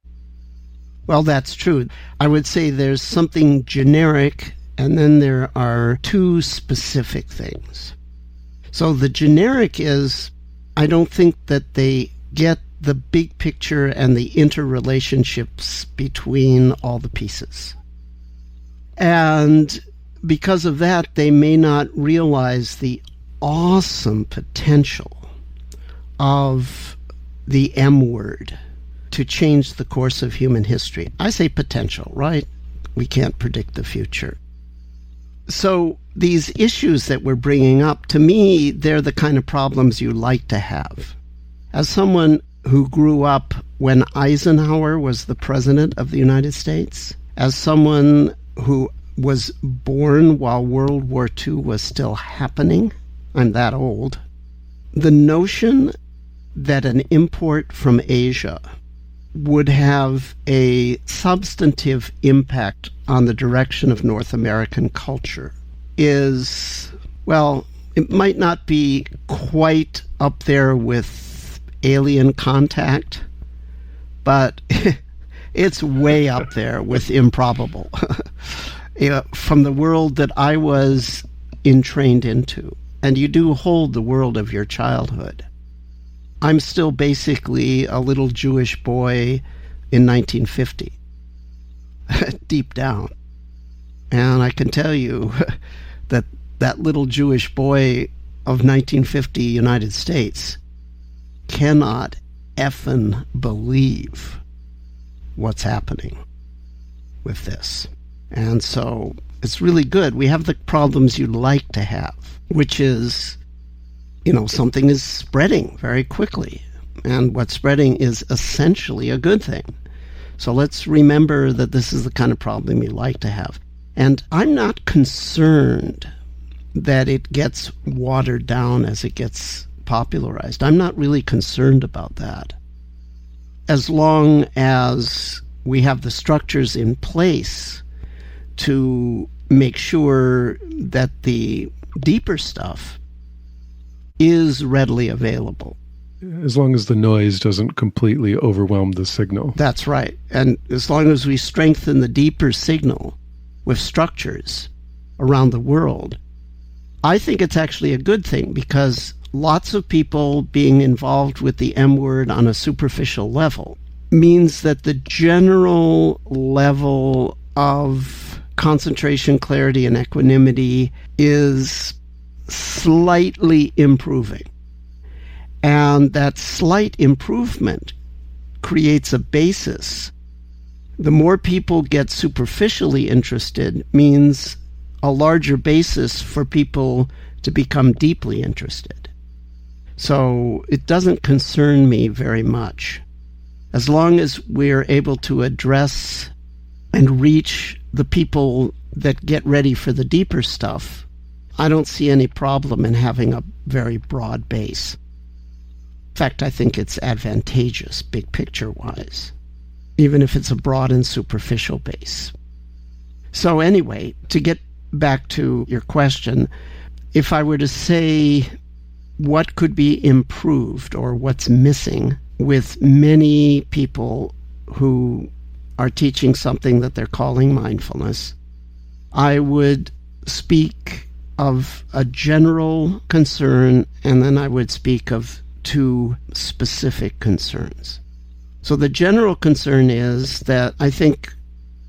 Well, that's true. I would say there's something generic, and then there are two specific things. So the generic is, I don't think that they get the big picture and the interrelationships between all the pieces. And because of that, they may not realize the awesome potential of the M word to change the course of human history. I say potential, right? We can't predict the future. So these issues that we're bringing up, to me, they're the kind of problems you like to have. As someone who grew up when Eisenhower was the president of the United States, as someone who was born while World War II was still happening, I'm that old, the notion that an import from Asia would have a substantive impact on the direction of North American culture is, well, it might not be quite up there with alien contact, but it's way up there with improbable. From the world that I was entrained into, and you do hold the world of your childhood. I'm still basically a little Jewish boy in 1950, deep down. And I can tell you that that little Jewish boy of 1950 United States cannot effing believe what's happening with this. And so it's really good. We have the problems you'd like to have, which is, something is spreading very quickly. And what's spreading is essentially a good thing. So let's remember that this is the kind of problem you like to have. And I'm not concerned that it gets watered down as it gets popularized. I'm not really concerned about that. As long as we have the structures in place to make sure that the deeper stuff is readily available. As long as the noise doesn't completely overwhelm the signal. That's right. And as long as we strengthen the deeper signal with structures around the world, I think it's actually a good thing, because lots of people being involved with the M word on a superficial level means that the general level of concentration, clarity, and equanimity is slightly improving. And that slight improvement creates a basis. The more people get superficially interested means a larger basis for people to become deeply interested. So it doesn't concern me very much. As long as we're able to address and reach the people that get ready for the deeper stuff, I don't see any problem in having a very broad base. In fact, I think it's advantageous, big picture-wise, even if it's a broad and superficial base. So anyway, to get back to your question, if I were to say what could be improved or what's missing with many people who are teaching something that they're calling mindfulness, I would speak of a general concern, and then I would speak of two specific concerns. So the general concern is that I think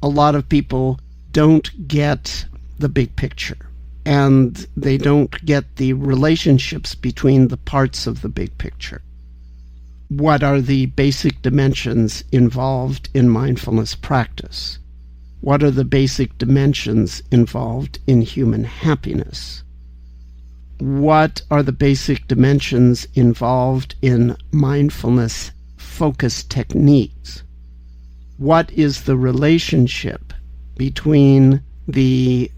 a lot of people don't get the big picture, and they don't get the relationships between the parts of the big picture. What are the basic dimensions involved in mindfulness practice? What are the basic dimensions involved in human happiness? What are the basic dimensions involved in mindfulness focus techniques? What is the relationship between the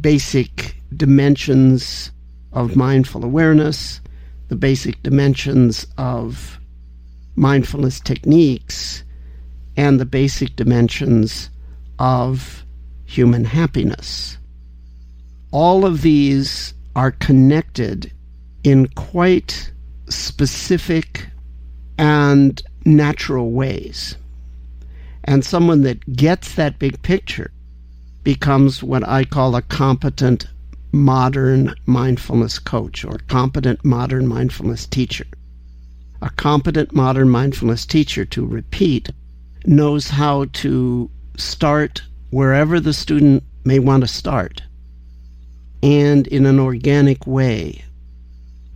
basic dimensions of mindful awareness, the basic dimensions of mindfulness techniques, and the basic dimensions of human happiness? All of these are connected in quite specific and natural ways. And someone that gets that big picture becomes what I call a competent modern mindfulness coach or competent modern mindfulness teacher. A competent modern mindfulness teacher, to repeat, knows how to start wherever the student may want to start, and in an organic way,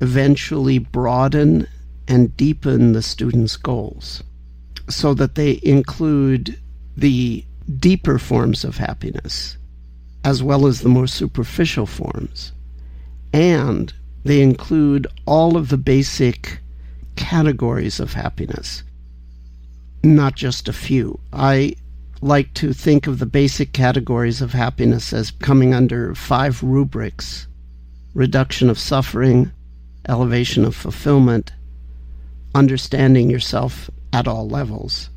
eventually broaden and deepen the student's goals so that they include the deeper forms of happiness as well as the more superficial forms, and they include all of the basic categories of happiness, not just a few. I like to think of the basic categories of happiness as coming under 5 rubrics: reduction of suffering, elevation of fulfillment, understanding yourself at all levels,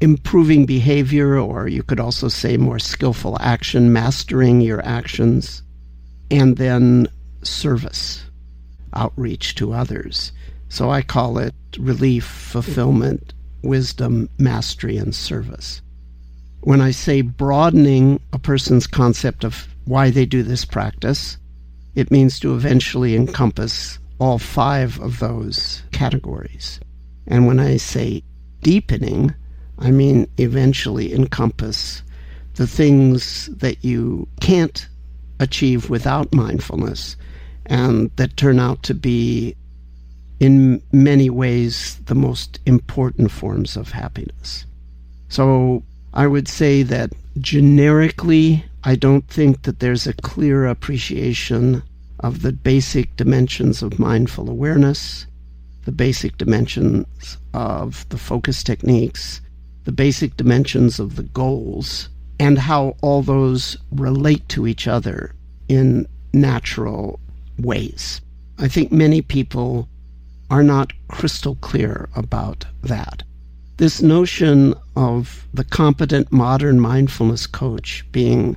improving behavior, or you could also say more skillful action, mastering your actions, and then service, outreach to others. So I call it relief, fulfillment, wisdom, mastery, and service. When I say broadening a person's concept of why they do this practice, it means to eventually encompass all 5 of those categories. And when I say deepening, I mean eventually encompass the things that you can't achieve without mindfulness and that turn out to be, in many ways, the most important forms of happiness. So I would say that generically, I don't think that there's a clear appreciation of the basic dimensions of mindful awareness, the basic dimensions of the focus techniques, the basic dimensions of the goals, and how all those relate to each other in natural ways. I think many people are not crystal clear about that. This notion of the competent modern mindfulness coach being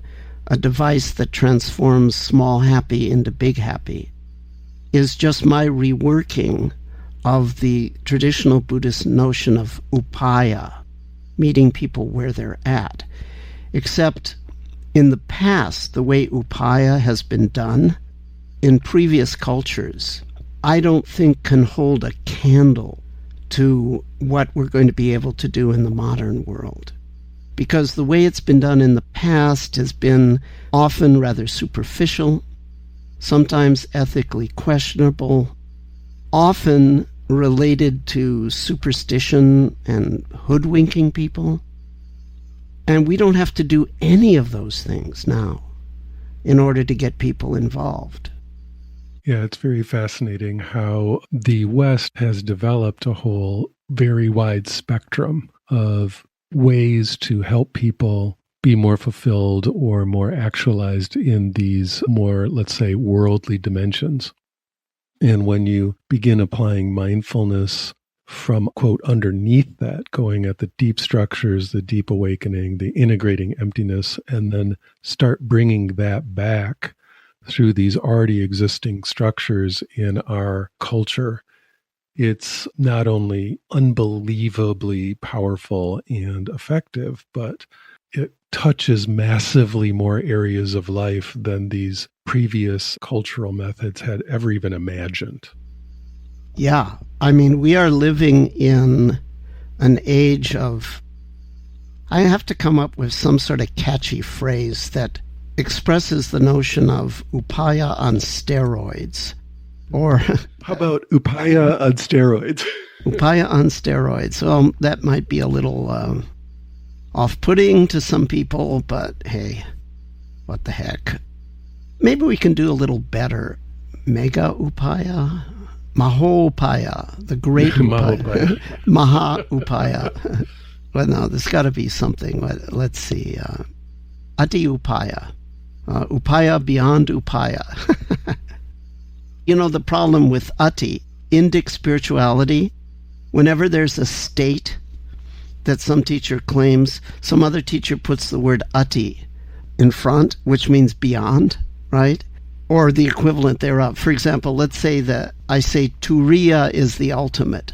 a device that transforms small happy into big happy is just my reworking of the traditional Buddhist notion of upaya, meeting people where they're at. Except in the past, the way upaya has been done in previous cultures, I don't think can hold a candle to what we're going to be able to do in the modern world. Because the way it's been done in the past has been often rather superficial, sometimes ethically questionable, often related to superstition and hoodwinking people. And we don't have to do any of those things now in order to get people involved. Yeah, it's very fascinating how the West has developed a whole very wide spectrum of ways to help people be more fulfilled or more actualized in these more, let's say, worldly dimensions. And when you begin applying mindfulness from, quote, underneath that, going at the deep structures, the deep awakening, the integrating emptiness, and then start bringing that back through these already existing structures in our culture, it's not only unbelievably powerful and effective, but it touches massively more areas of life than these previous cultural methods had ever even imagined. Yeah, I mean, we are living in an age of, I have to come up with some sort of catchy phrase that expresses the notion of upaya on steroids. Or how about upaya on steroids? Upaya on steroids. Well, that might be a little off-putting to some people, but hey, what the heck. Maybe we can do a little better. Mega upaya? Maho upaya, the great upaya. Maha upaya. Well, no, there's got to be something. Let's see. Ati upaya. Upaya beyond upaya. You know, the problem with Ati, Indic spirituality, whenever there's a state that some teacher claims, some other teacher puts the word Ati in front, which means beyond, right? Or the equivalent thereof. For example, let's say that I say Turiya is the ultimate.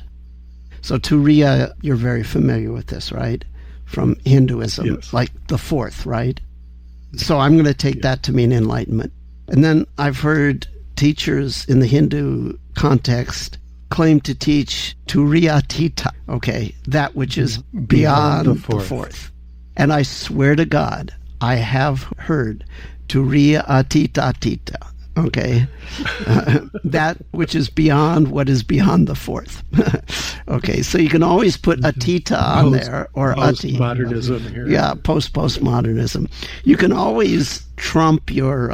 So Turiya, you're very familiar with this, right? From Hinduism, yes. Like the fourth, right? So I'm going to take that to mean enlightenment. And then I've heard teachers in the Hindu context claim to teach Turiyatita, okay, that which is beyond the fourth. And I swear to God, I have heard Turiyatita, okay, that which is beyond what is beyond the fourth. Okay, so you can always put Atita on there, or Ati. Postmodernism here. Yeah, postmodernism. You can always trump your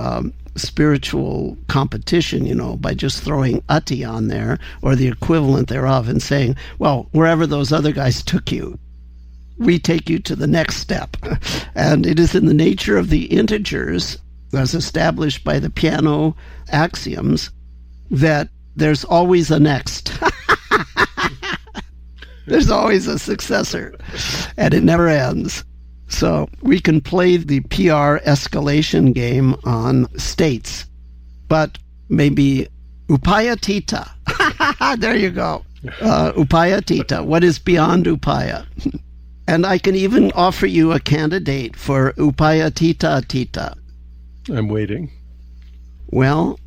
spiritual competition, you know, by just throwing Ati on there, or the equivalent thereof, and saying, well, wherever those other guys took you, we take you to the next step. And it is in the nature of the integers, as established by the piano axioms, that there's always a next. There's always a successor, and it never ends. So we can play the PR escalation game on states, but maybe Upayatita. There you go. Upayatita. What is beyond Upaya? And I can even offer you a candidate for Upayatita. I'm waiting. Well,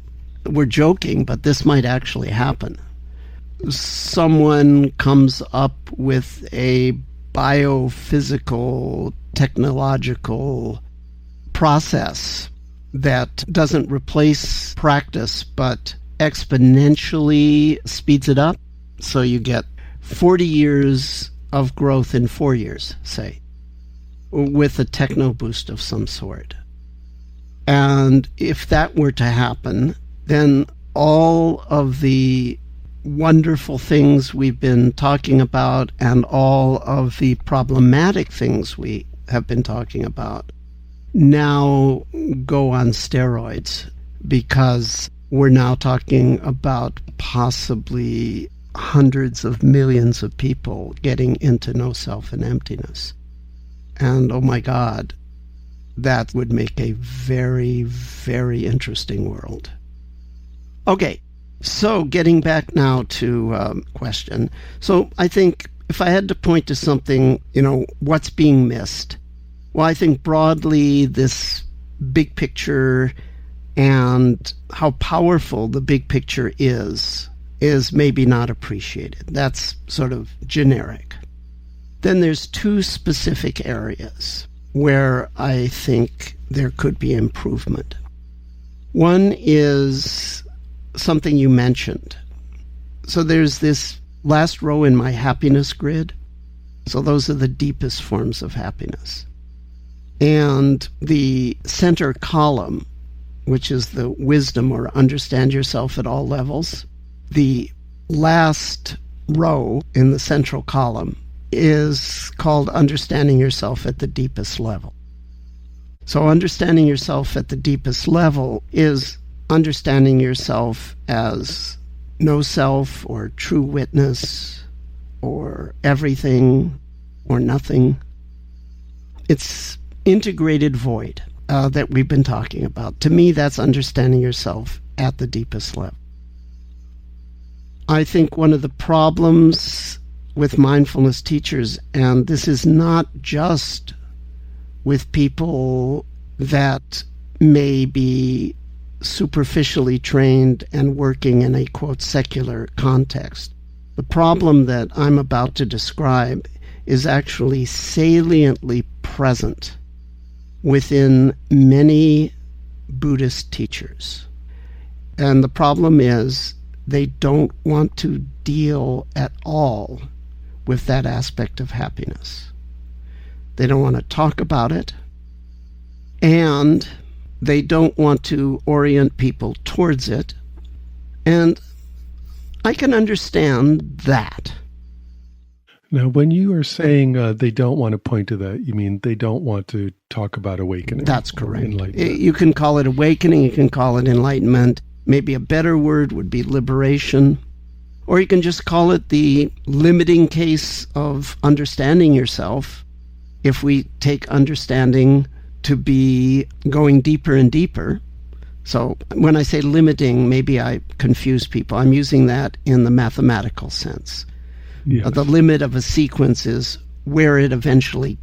we're joking, but this might actually happen. Someone comes up with a biophysical, technological process that doesn't replace practice, but exponentially speeds it up. So you get 40 years of growth in 4 years, say, with a techno boost of some sort. And if that were to happen, then all of the wonderful things we've been talking about and all of the problematic things we have been talking about now go on steroids, because we're now talking about possibly hundreds of millions of people getting into no self and emptiness. And oh my God, that would make a very, very interesting world. Okay. So getting back now to question. So I think if I had to point to something, you know, what's being missed? Well, I think broadly this big picture and how powerful the big picture is maybe not appreciated. That's sort of generic. Then there's two specific areas where I think there could be improvement. One is something you mentioned. So there's this last row in my happiness grid. So those are the deepest forms of happiness. And the center column which is the wisdom or understand yourself at all levels. The last row in the central column is called understanding yourself at the deepest level. So understanding yourself at the deepest level is understanding yourself as no self or true witness or everything or nothing. It's integrated void that we've been talking about. To me, that's understanding yourself at the deepest level. I think one of the problems with mindfulness teachers, and this is not just with people that may be superficially trained and working in a, quote, secular context. The problem that I'm about to describe is actually saliently present within many Buddhist teachers. And the problem is they don't want to deal at all with that aspect of happiness. They don't want to talk about it, and they don't want to orient people towards it. And I can understand that. Now, when you are saying they don't want to point to that, you mean they don't want to talk about awakening? That's correct. You can call it awakening, you can call it enlightenment. Maybe a better word would be liberation. Or you can just call it the limiting case of understanding yourself. If we take understanding to be going deeper and deeper. So when I say limiting, maybe I confuse people. I'm using that in the mathematical sense. Yes. The limit of a sequence is where it eventually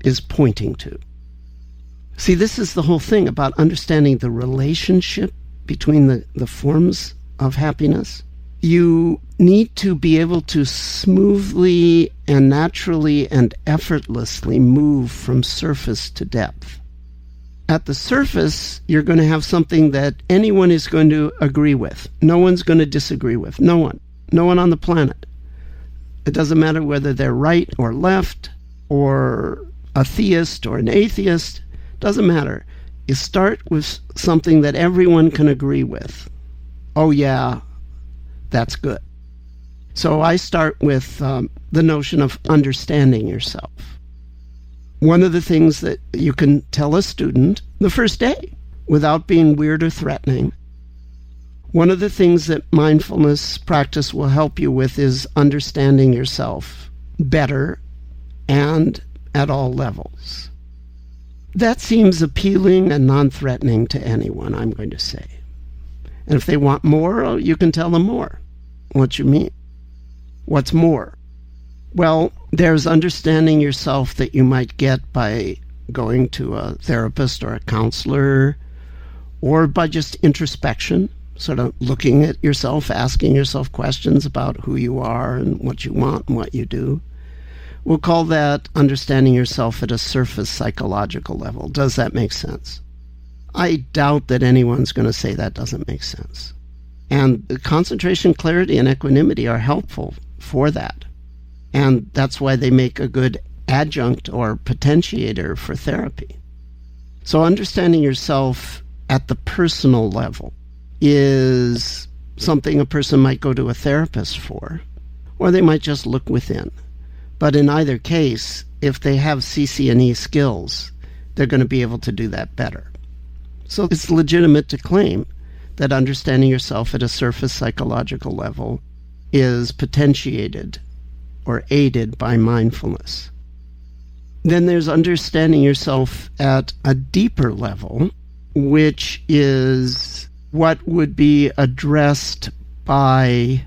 is pointing to. See, this is the whole thing about understanding the relationship between the forms of happiness. You need to be able to smoothly and naturally and effortlessly move from surface to depth. At the surface, you're going to have something that anyone is going to agree with. No one's going to disagree with. No one. No one on the planet. It doesn't matter whether they're right or left or a theist or an atheist. Doesn't matter. You start with something that everyone can agree with. Oh yeah, that's good. So I start with the notion of understanding yourself. One of the things that you can tell a student the first day without being weird or threatening, one of the things that mindfulness practice will help you with is understanding yourself better and at all levels. That seems appealing and non-threatening to anyone, I'm going to say. And if they want more, you can tell them more. What you mean? What's more? Well, there's understanding yourself that you might get by going to a therapist or a counselor, or by just introspection, sort of looking at yourself, asking yourself questions about who you are and what you want and what you do. We'll call that understanding yourself at a surface psychological level. Does that make sense? I doubt that anyone's going to say that doesn't make sense. And concentration, clarity, and equanimity are helpful for that. And that's why they make a good adjunct or potentiator for therapy. So understanding yourself at the personal level is something a person might go to a therapist for, or they might just look within. But in either case, if they have CC&E skills, they're going to be able to do that better. So it's legitimate to claim that understanding yourself at a surface psychological level is potentiated or aided by mindfulness. Then there's understanding yourself at a deeper level, which is what would be addressed by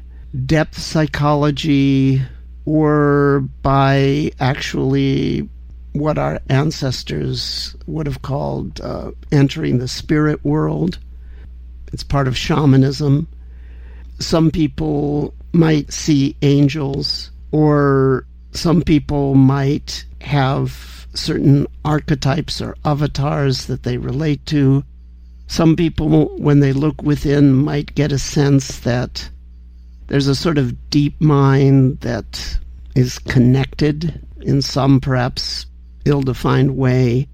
depth psychology or by actually what our ancestors would have called entering the spirit world. It's part of shamanism. Some people might see angels, or some people might have certain archetypes or avatars that they relate to. Some people, when they look within, might get a sense that there's a sort of deep mind that is connected in some perhaps ill-defined way,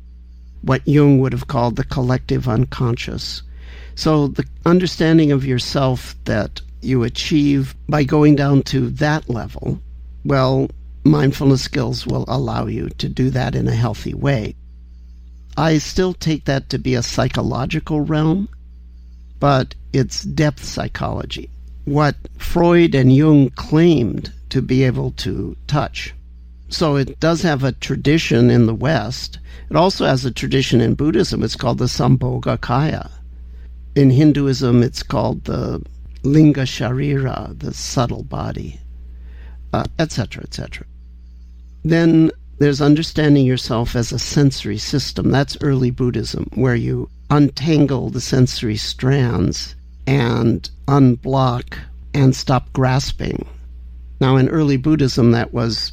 what Jung would have called the collective unconscious. So the understanding of yourself that you achieve by going down to that level, well, mindfulness skills will allow you to do that in a healthy way. I still take that to be a psychological realm, but it's depth psychology. What Freud and Jung claimed to be able to touch. So it does have a tradition in the West. It also has a tradition in Buddhism. It's called the Sambhogakaya. In Hinduism, it's called the Linga Sharira, the subtle body, etc., etc. Then there's understanding yourself as a sensory system. That's early Buddhism, where you untangle the sensory strands and unblock and stop grasping. Now, in early Buddhism, that was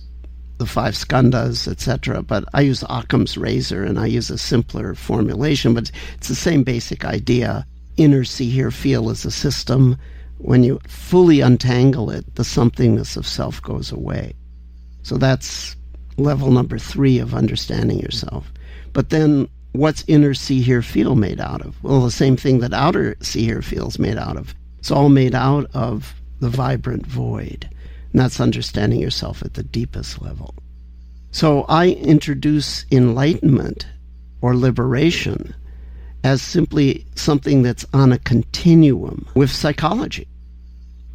the 5 skandhas, etc., but I use Occam's razor and I use a simpler formulation, but it's the same basic idea. Inner see, hear, feel is a system. When you fully untangle it, the somethingness of self goes away. So that's level number 3 of understanding yourself. But then what's inner see, hear, feel made out of? Well, the same thing that outer see, hear, feel is made out of. It's all made out of the vibrant void. And that's understanding yourself at the deepest level. So I introduce enlightenment or liberation as simply something that's on a continuum with psychology.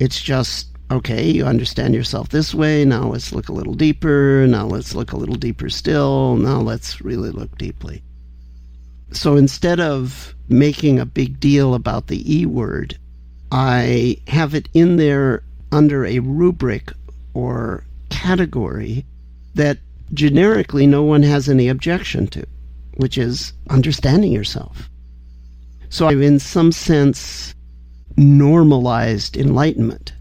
It's just, okay, you understand yourself this way, now let's look a little deeper, now let's look a little deeper still, now let's really look deeply. So instead of making a big deal about the E word, I have it in there under a rubric or category that generically no one has any objection to, which is understanding yourself. So I've in some sense normalized enlightenment.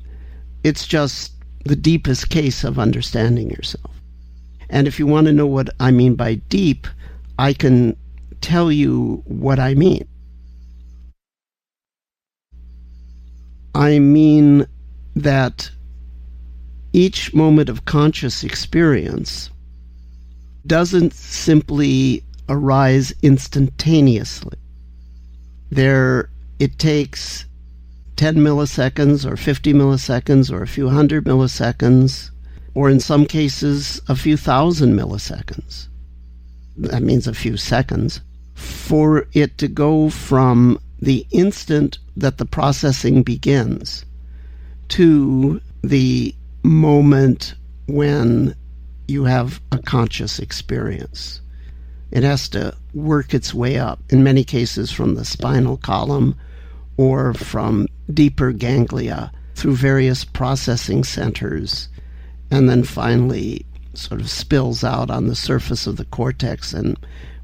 It's just the deepest case of understanding yourself. And if you want to know what I mean by deep, I can tell you what I mean. I mean that each moment of conscious experience doesn't simply arise instantaneously. It takes 10 milliseconds or 50 milliseconds or a few hundred milliseconds, or in some cases a few thousand milliseconds. That means a few seconds, for it to go from the instant that the processing begins to the moment when you have a conscious experience. It has to work its way up, in many cases from the spinal column or from deeper ganglia through various processing centers, and then finally sort of spills out on the surface of the cortex, and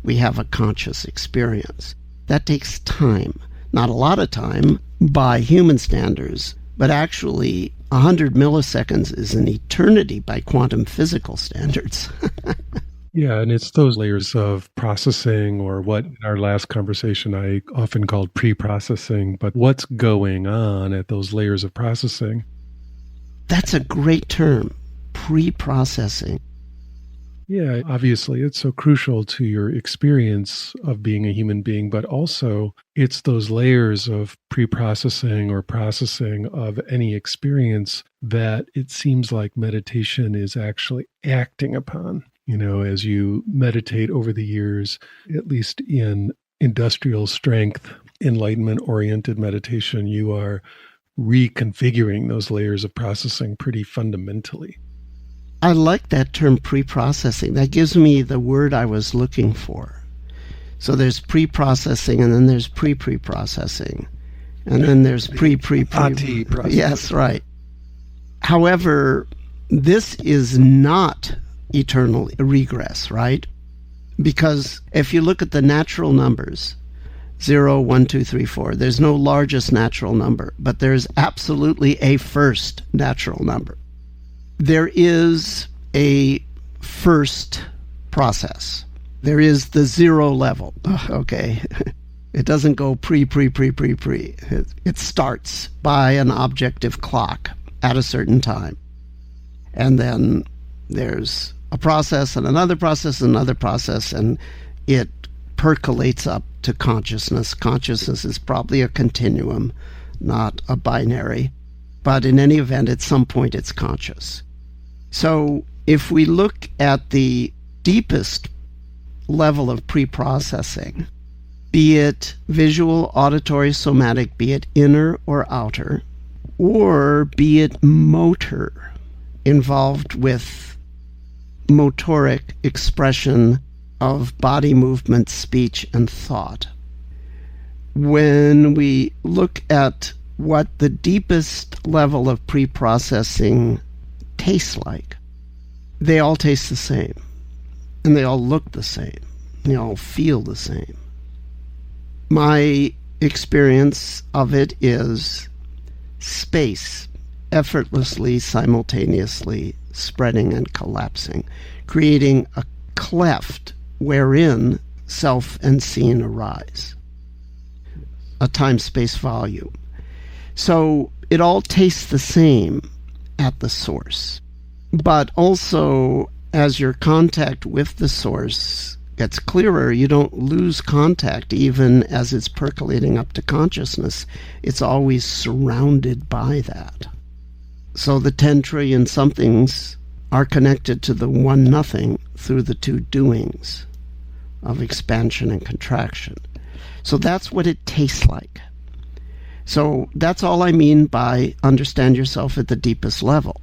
we have a conscious experience. That takes time. Not a lot of time by human standards, but actually 100 milliseconds is an eternity by quantum physical standards. Yeah, and it's those layers of processing, or what in our last conversation I often called pre-processing, but what's going on at those layers of processing? That's a great term, pre-processing. Yeah, obviously it's so crucial to your experience of being a human being, but also it's those layers of pre-processing or processing of any experience that it seems like meditation is actually acting upon. You know, as you meditate over the years, at least in industrial strength, enlightenment-oriented meditation, you are reconfiguring those layers of processing pretty fundamentally. I like that term pre-processing. That gives me the word I was looking for. So there's pre-processing, and then there's pre-pre-processing, and then there's pre-pre-pre. Yes, right. However, this is not eternal regress, right? Because if you look at the natural numbers, 0, 1, 2, 3, 4, there's no largest natural number, but there's absolutely a first natural number. There is a first process. There is the 0 level. Okay. It doesn't go pre. It starts by an objective clock at a certain time. And then there's a process and another process and another process, and it percolates up to consciousness. Consciousness is probably a continuum, not a binary. But in any event, at some point it's conscious. So if we look at the deepest level of pre-processing, be it visual, auditory, somatic, be it inner or outer, or be it motor, involved with motoric expression of body movement, speech, and thought. When we look at what the deepest level of pre-processing tastes like, they all taste the same, and they all look the same, they all feel the same. My experience of it is space effortlessly, simultaneously spreading and collapsing, creating a cleft wherein self and seen arise, a time-space volume. So it all tastes the same at the source. But also, as your contact with the source gets clearer, you don't lose contact even as it's percolating up to consciousness. It's always surrounded by that. So the 10 trillion somethings are connected to the one nothing through the two doings of expansion and contraction. So that's what it tastes like. So that's all I mean by understand yourself at the deepest level.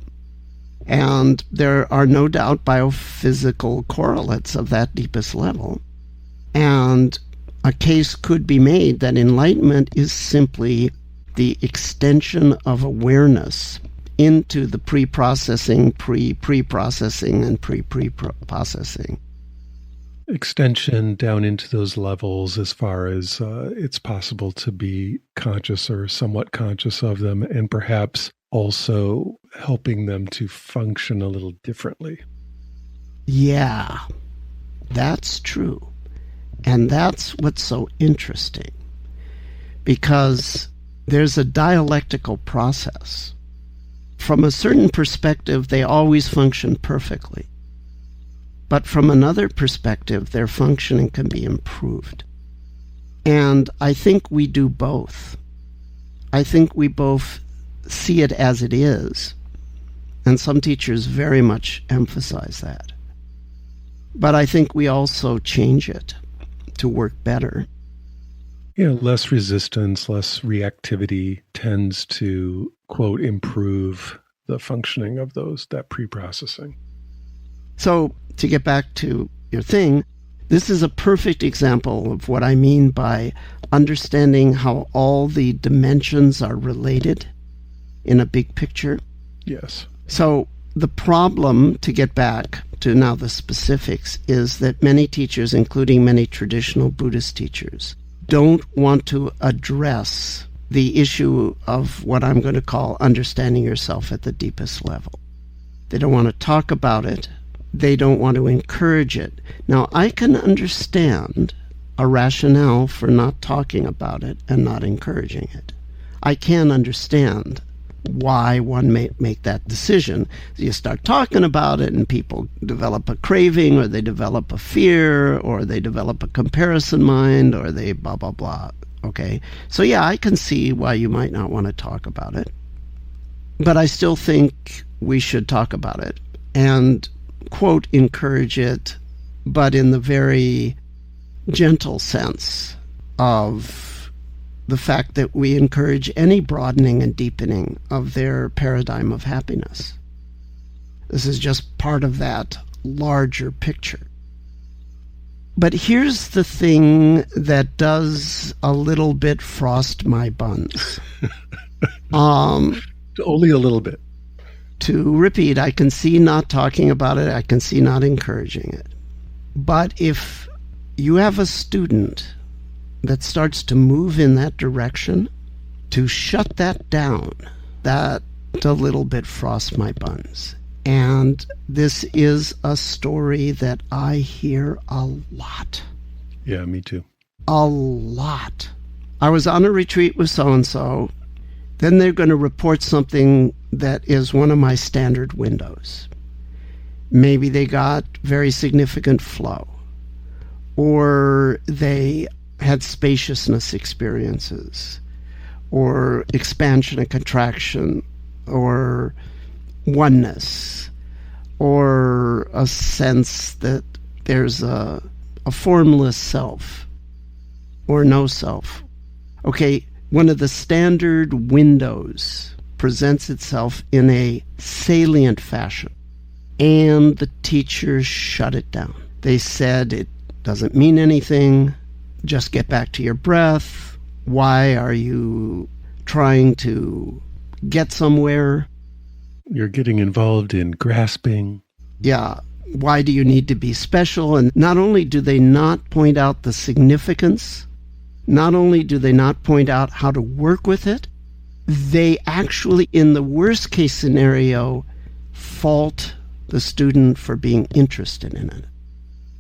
And there are no doubt biophysical correlates of that deepest level. And a case could be made that enlightenment is simply the extension of awareness into the pre-processing, pre-processing, and pre-processing. Extension down into those levels as far as it's possible to be conscious or somewhat conscious of them, and perhaps also helping them to function a little differently. Yeah, that's true. And that's what's so interesting, because there's a dialectical process. From a certain perspective, they always function perfectly. But from another perspective, their functioning can be improved. And I think we do both. I think we both see it as it is, and some teachers very much emphasize that. But I think we also change it to work better. Yeah, less resistance, less reactivity tends to, quote, improve the functioning of that pre-processing. So, to get back to your thing, this is a perfect example of what I mean by understanding how all the dimensions are related in a big picture. Yes. So the problem, to get back to now the specifics, is that many teachers, including many traditional Buddhist teachers, don't want to address the issue of what I'm going to call understanding yourself at the deepest level. They don't want to talk about it. They don't want to encourage it. Now, I can understand a rationale for not talking about it and not encouraging it. I can understand why one may make that decision. You start talking about it and people develop a craving, or they develop a fear, or they develop a comparison mind, or they blah, blah, blah. Okay? So yeah, I can see why you might not want to talk about it. But I still think we should talk about it and, quote, encourage it, but in the very gentle sense of the fact that we encourage any broadening and deepening of their paradigm of happiness. This is just part of that larger picture. But here's the thing that does a little bit frost my buns. Only a little bit. To repeat, I can see not talking about it, I can see not encouraging it. But if you have a student that starts to move in that direction, to shut that down, that a little bit frosts my buns. And this is a story that I hear a lot. Yeah, me too. A lot. I was on a retreat with so-and-so. Then they're going to report something that is one of my standard windows. Maybe they got very significant flow. or they had spaciousness experiences, or expansion and contraction, or oneness, or a sense that there's a formless self, or no self. Okay, one of the standard windows presents itself in a salient fashion, and the teachers shut it down. They said it doesn't mean anything, just get back to your breath. Why are you trying to get somewhere? You're getting involved in grasping. Yeah, why do you need to be special? And not only do they not point out the significance, not only do they not point out how to work with it, they actually, in the worst case scenario, fault the student for being interested in it.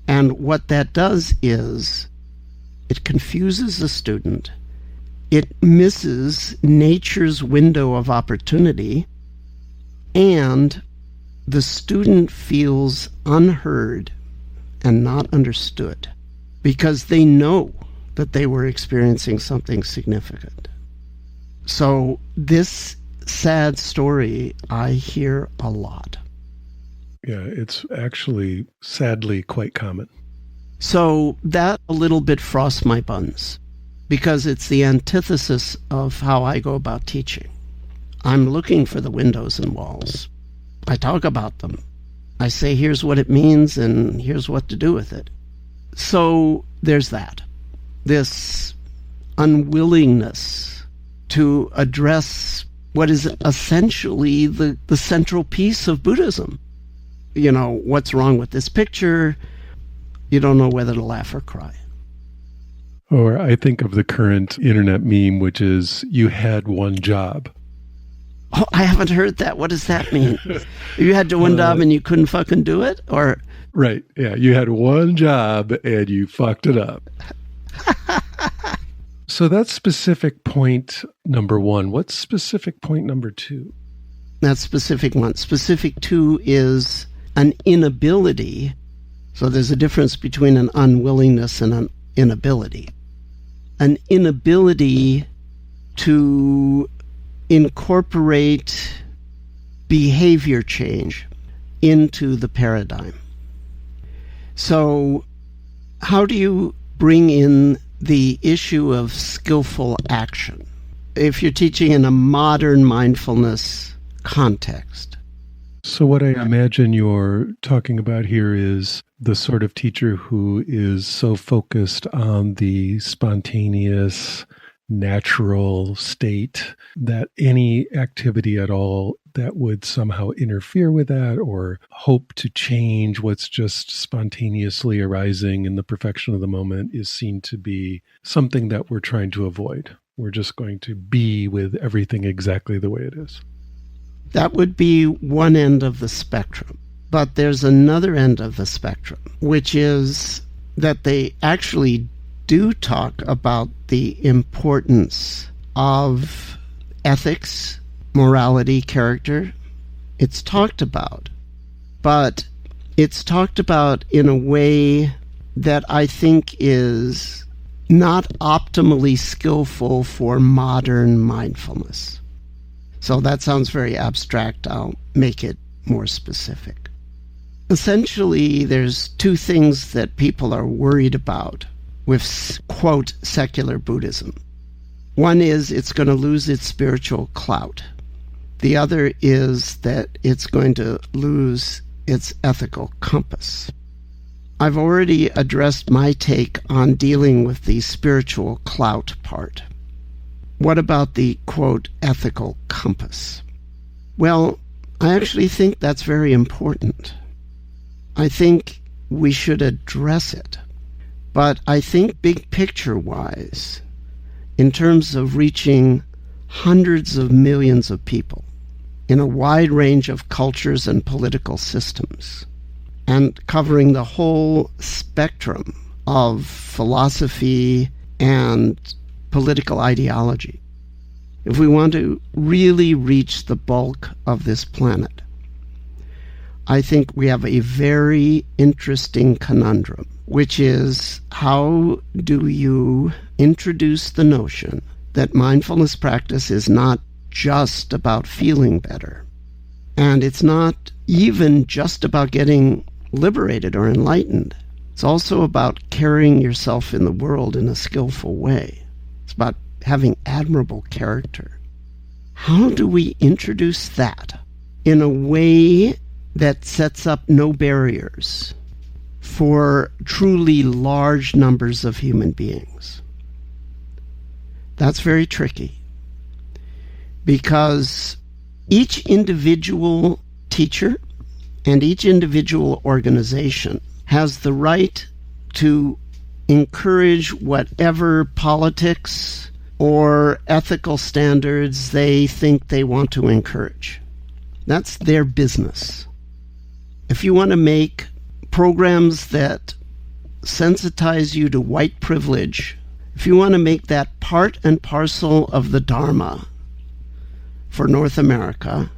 And what that does is it confuses the student. It misses nature's window of opportunity, and the student feels unheard and not understood because they know that they were experiencing something significant. So this sad story I hear a lot. Yeah, it's actually sadly quite common. So that a little bit frosts my buns because it's the antithesis of how I go about teaching. I'm looking for the windows and walls. I talk about them. I say, here's what it means and here's what to do with it. So there's that. This unwillingness to address what is essentially the central piece of Buddhism. You know, what's wrong with this picture? You don't know whether to laugh or cry. Or I think of the current internet meme, which is, you had one job. Oh, I haven't heard that. What does that mean? You had one job and you couldn't fucking do it? Or right. Yeah. You had one job and you fucked it up. So that's specific point number one. What's specific point number two? That's specific one. Specific two is an inability. So there's a difference between an unwillingness and an inability. An inability to incorporate behavior change into the paradigm. So how do you bring in the issue of skillful action if you're teaching in a modern mindfulness context? So what I imagine you're talking about here is the sort of teacher who is so focused on the spontaneous, natural state that any activity at all that would somehow interfere with that or hope to change what's just spontaneously arising in the perfection of the moment is seen to be something that we're trying to avoid. We're just going to be with everything exactly the way it is. That would be one end of the spectrum. But there's another end of the spectrum, which is that they actually do talk about the importance of ethics, morality, character. It's talked about, but it's talked about in a way that I think is not optimally skillful for modern mindfulness. So that sounds very abstract. I'll make it more specific. Essentially, there's two things that people are worried about with, quote, secular Buddhism. One is it's going to lose its spiritual clout. The other is that it's going to lose its ethical compass. I've already addressed my take on dealing with the spiritual clout part. What about the, quote, ethical compass? Well, I actually think that's very important. I think we should address it. But I think big picture-wise, in terms of reaching hundreds of millions of people in a wide range of cultures and political systems, and covering the whole spectrum of philosophy and political ideology, if we want to really reach the bulk of this planet, I think we have a very interesting conundrum, which is how do you introduce the notion that mindfulness practice is not just about feeling better, and it's not even just about getting liberated or enlightened. It's also about carrying yourself in the world in a skillful way. It's about having admirable character. How do we introduce that in a way that sets up no barriers for truly large numbers of human beings? That's very tricky, because each individual teacher and each individual organization has the right to encourage whatever politics or ethical standards they think they want to encourage. That's their business. If you want to make programs that sensitize you to white privilege, if you want to make that part and parcel of the Dharma for North America,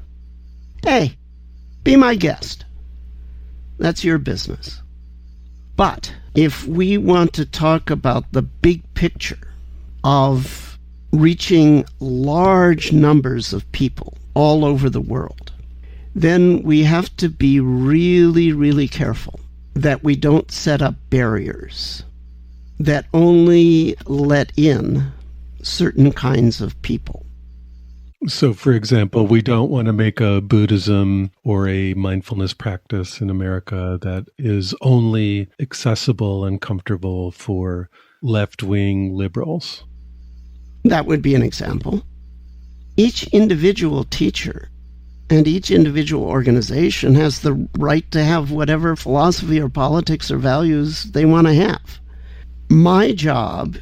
hey, be my guest. That's your business. But if we want to talk about the big picture of reaching large numbers of people all over the world, then we have to be really, really careful that we don't set up barriers that only let in certain kinds of people. So, for example, we don't want to make a Buddhism or a mindfulness practice in America that is only accessible and comfortable for left-wing liberals. That would be an example. Each individual teacher and each individual organization has the right to have whatever philosophy or politics or values they want to have. My job,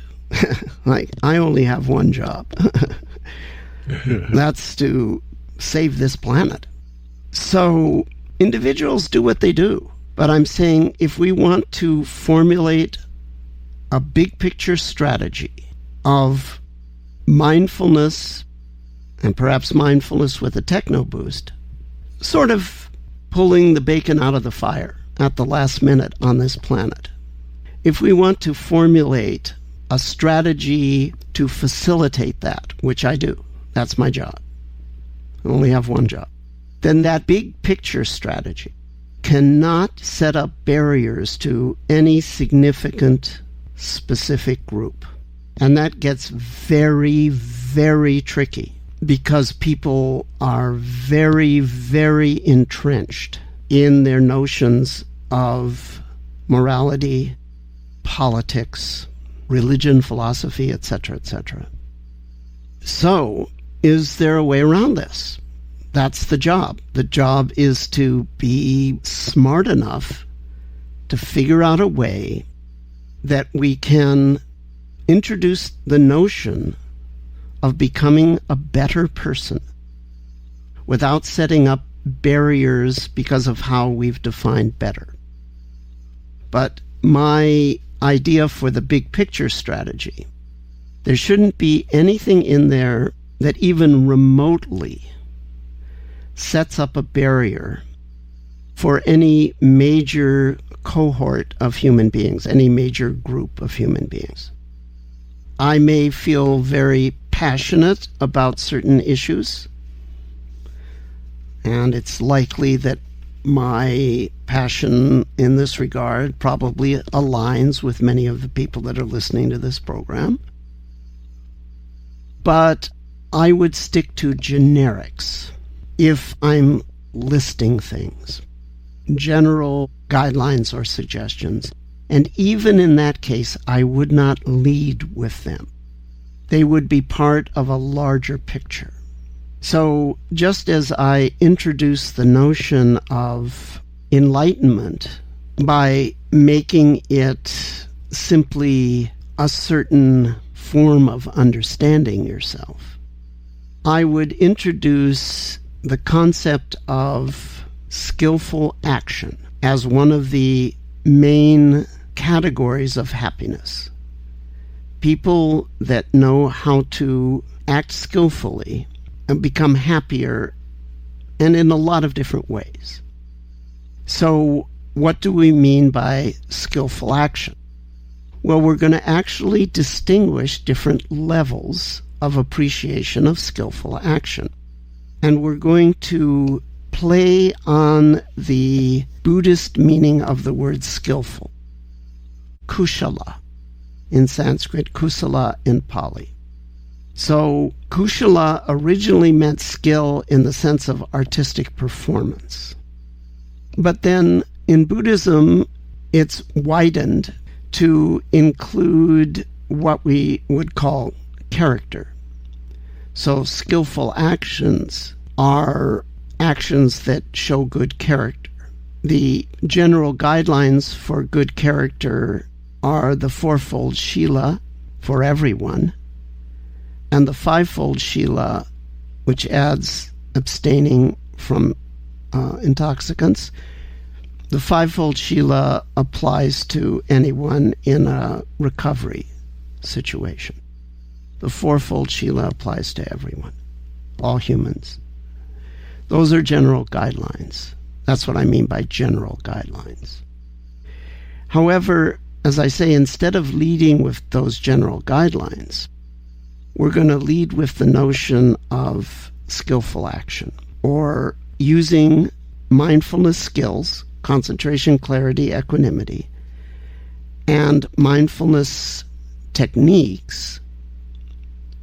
I only have one job. That's to save this planet. So individuals do what they do. But I'm saying if we want to formulate a big picture strategy of mindfulness, and perhaps mindfulness with a techno boost, sort of pulling the bacon out of the fire at the last minute on this planet. If we want to formulate a strategy to facilitate that, which I do, that's my job. I only have one job. Then that big picture strategy cannot set up barriers to any significant specific group. And that gets very, very tricky because people are very, very entrenched in their notions of morality, politics, religion, philosophy, etc., etc. So, is there a way around this? That's the job. The job is to be smart enough to figure out a way that we can introduce the notion of becoming a better person without setting up barriers because of how we've defined better. But my idea for the big picture strategy, there shouldn't be anything in there that even remotely sets up a barrier for any major cohort of human beings, any major group of human beings. I may feel very passionate about certain issues, and it's likely that my passion in this regard probably aligns with many of the people that are listening to this program. But I would stick to generics if I'm listing things, general guidelines or suggestions. And even in that case, I would not lead with them. They would be part of a larger picture. So just as I introduce the notion of enlightenment by making it simply a certain form of understanding yourself, I would introduce the concept of skillful action as one of the main categories of happiness. People that know how to act skillfully and become happier, and in a lot of different ways. So what do we mean by skillful action? Well, we're going to actually distinguish different levels of appreciation of skillful action. And we're going to play on the Buddhist meaning of the word skillful. Kushala in Sanskrit, kusala in Pali. So kushala originally meant skill in the sense of artistic performance. But then in Buddhism, it's widened to include what we would call character. So skillful actions are actions that show good character. The general guidelines for good character are the fourfold Shila for everyone, and the fivefold Shila, which adds abstaining from intoxicants. The fivefold Shila applies to anyone in a recovery situation. The fourfold Shila applies to everyone, all humans. Those are general guidelines. That's what I mean by general guidelines. However, as I say, instead of leading with those general guidelines, we're going to lead with the notion of skillful action, or using mindfulness skills, concentration, clarity, equanimity, and mindfulness techniques,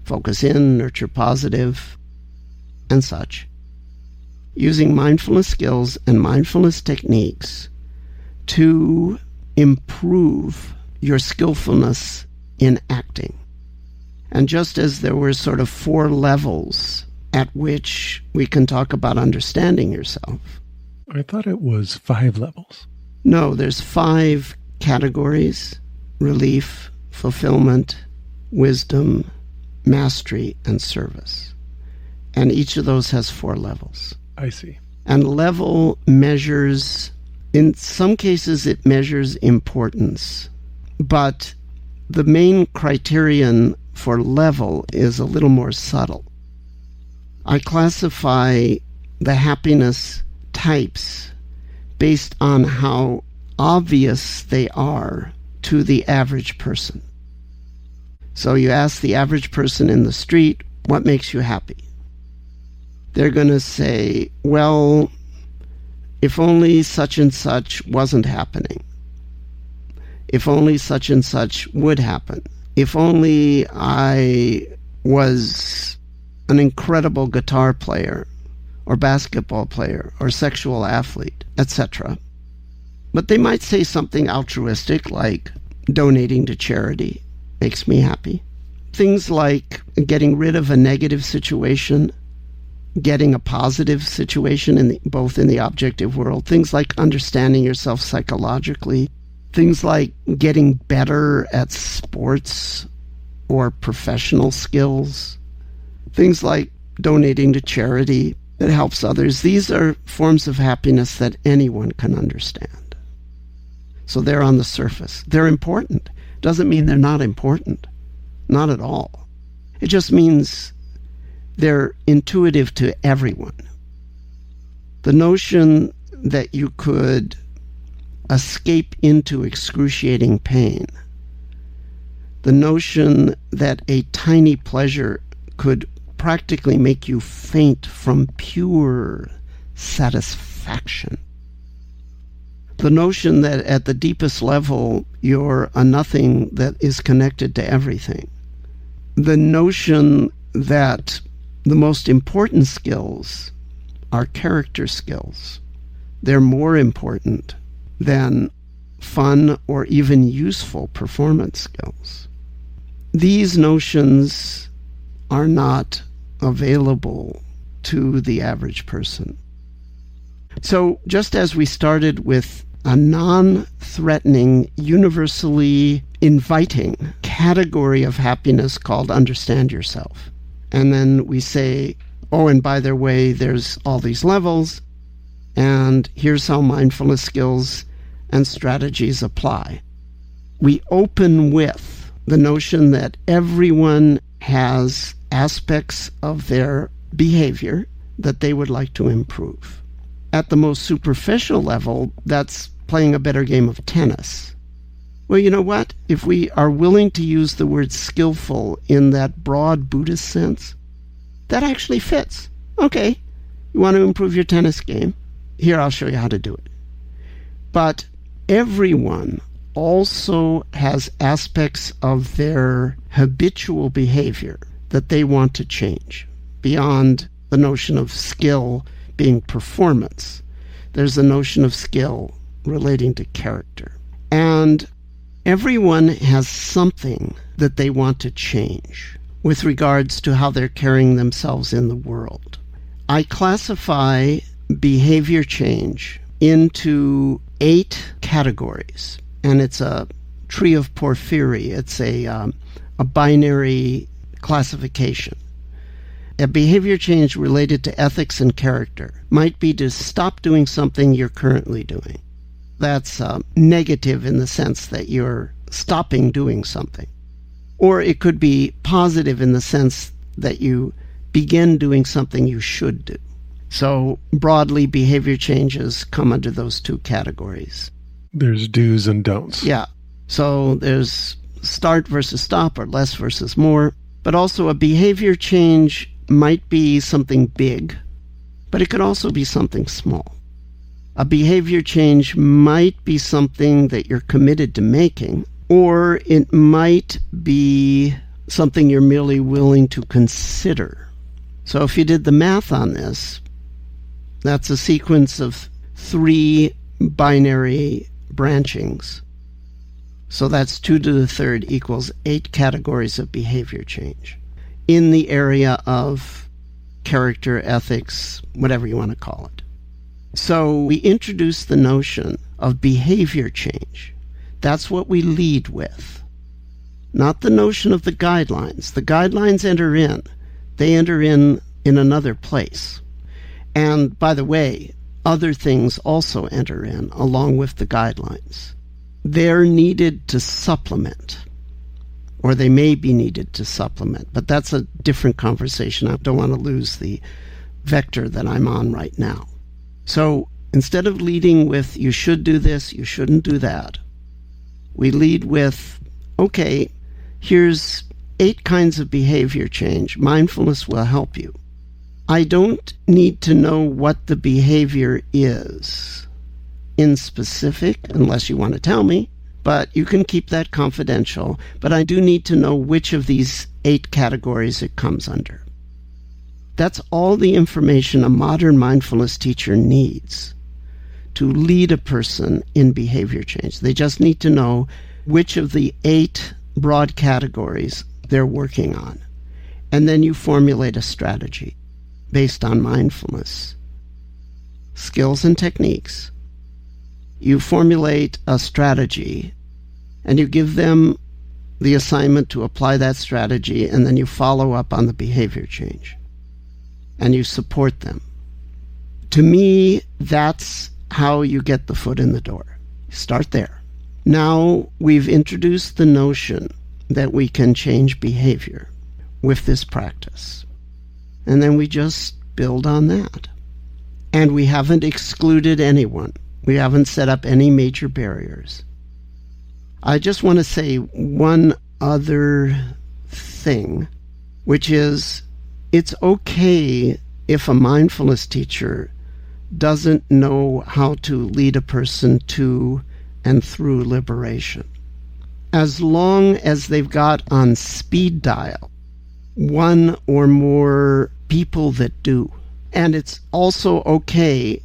focus in, nurture positive, and such, using mindfulness skills and mindfulness techniques to improve your skillfulness in acting. And just as there were sort of 4 levels at which we can talk about understanding yourself. I thought it was 5 levels. No, there's 5 categories: relief, fulfillment, wisdom, mastery, and service. And each of those has 4 levels. I see. And level measures, in some cases it measures importance, but the main criterion for level is a little more subtle. I classify the happiness types based on how obvious they are to the average person. So you ask the average person in the street, what makes you happy? They're going to say, well, if only such and such wasn't happening. If only such and such would happen. If only I was an incredible guitar player or basketball player or sexual athlete, etc. But they might say something altruistic like donating to charity makes me happy. Things like getting rid of a negative situation, getting a positive situation both in the objective world, things like understanding yourself psychologically, things like getting better at sports or professional skills, things like donating to charity that helps others. These are forms of happiness that anyone can understand. So they're on the surface. They're important. Doesn't mean they're not important. Not at all. It just means they're intuitive to everyone. The notion that you could escape into excruciating pain, the notion that a tiny pleasure could practically make you faint from pure satisfaction, the notion that at the deepest level you're a nothing that is connected to everything, the notion that the most important skills are character skills. They're more important than fun or even useful performance skills. These notions are not available to the average person. So just as we started with a non-threatening, universally inviting category of happiness called understand yourself, and then we say, oh, and by the way, there's all these levels, and here's how mindfulness skills and strategies apply. We open with the notion that everyone has aspects of their behavior that they would like to improve. At the most superficial level, that's playing a better game of tennis. Well, you know what? If we are willing to use the word skillful in that broad Buddhist sense, that actually fits. Okay, you want to improve your tennis game? Here, I'll show you how to do it. But everyone also has aspects of their habitual behavior that they want to change, beyond the notion of skill being performance. There's the notion of skill relating to character. And everyone has something that they want to change with regards to how they're carrying themselves in the world. I classify behavior change into 8 categories, and it's a tree of porphyry. It's a binary classification. A behavior change related to ethics and character might be to stop doing something you're currently doing. That's negative in the sense that you're stopping doing something. Or it could be positive in the sense that you begin doing something you should do. So broadly, behavior changes come under those 2 categories. There's do's and don'ts. Yeah. So there's start versus stop, or less versus more. But also a behavior change might be something big, but it could also be something small. A behavior change might be something that you're committed to making, or it might be something you're merely willing to consider. So if you did the math on this, that's a sequence of 3 binary branchings. So that's 2 to the 3rd equals 8 categories of behavior change in the area of character, ethics, whatever you want to call it. So we introduce the notion of behavior change. That's what we lead with, not the notion of the guidelines. The guidelines enter in. They enter in another place. And by the way, other things also enter in along with the guidelines. They're needed to supplement, or they may be needed to supplement, but that's a different conversation. I don't want to lose the vector that I'm on right now. So instead of leading with, you should do this, you shouldn't do that, we lead with, okay, here's 8 kinds of behavior change. Mindfulness will help you. I don't need to know what the behavior is in specific, unless you want to tell me, but you can keep that confidential. But I do need to know which of these 8 categories it comes under. That's all the information a modern mindfulness teacher needs to lead a person in behavior change. They just need to know which of the 8 broad categories they're working on. And then you formulate a strategy based on mindfulness, skills and techniques. You formulate a strategy and you give them the assignment to apply that strategy, and then you follow up on the behavior change and you support them. To me, that's how you get the foot in the door. Start there. Now we've introduced the notion that we can change behavior with this practice. And then we just build on that. And we haven't excluded anyone. We haven't set up any major barriers. I just want to say one other thing, which is it's okay if a mindfulness teacher doesn't know how to lead a person to and through liberation. As long as they've got on speed dial 1 or more people that do. And it's also okay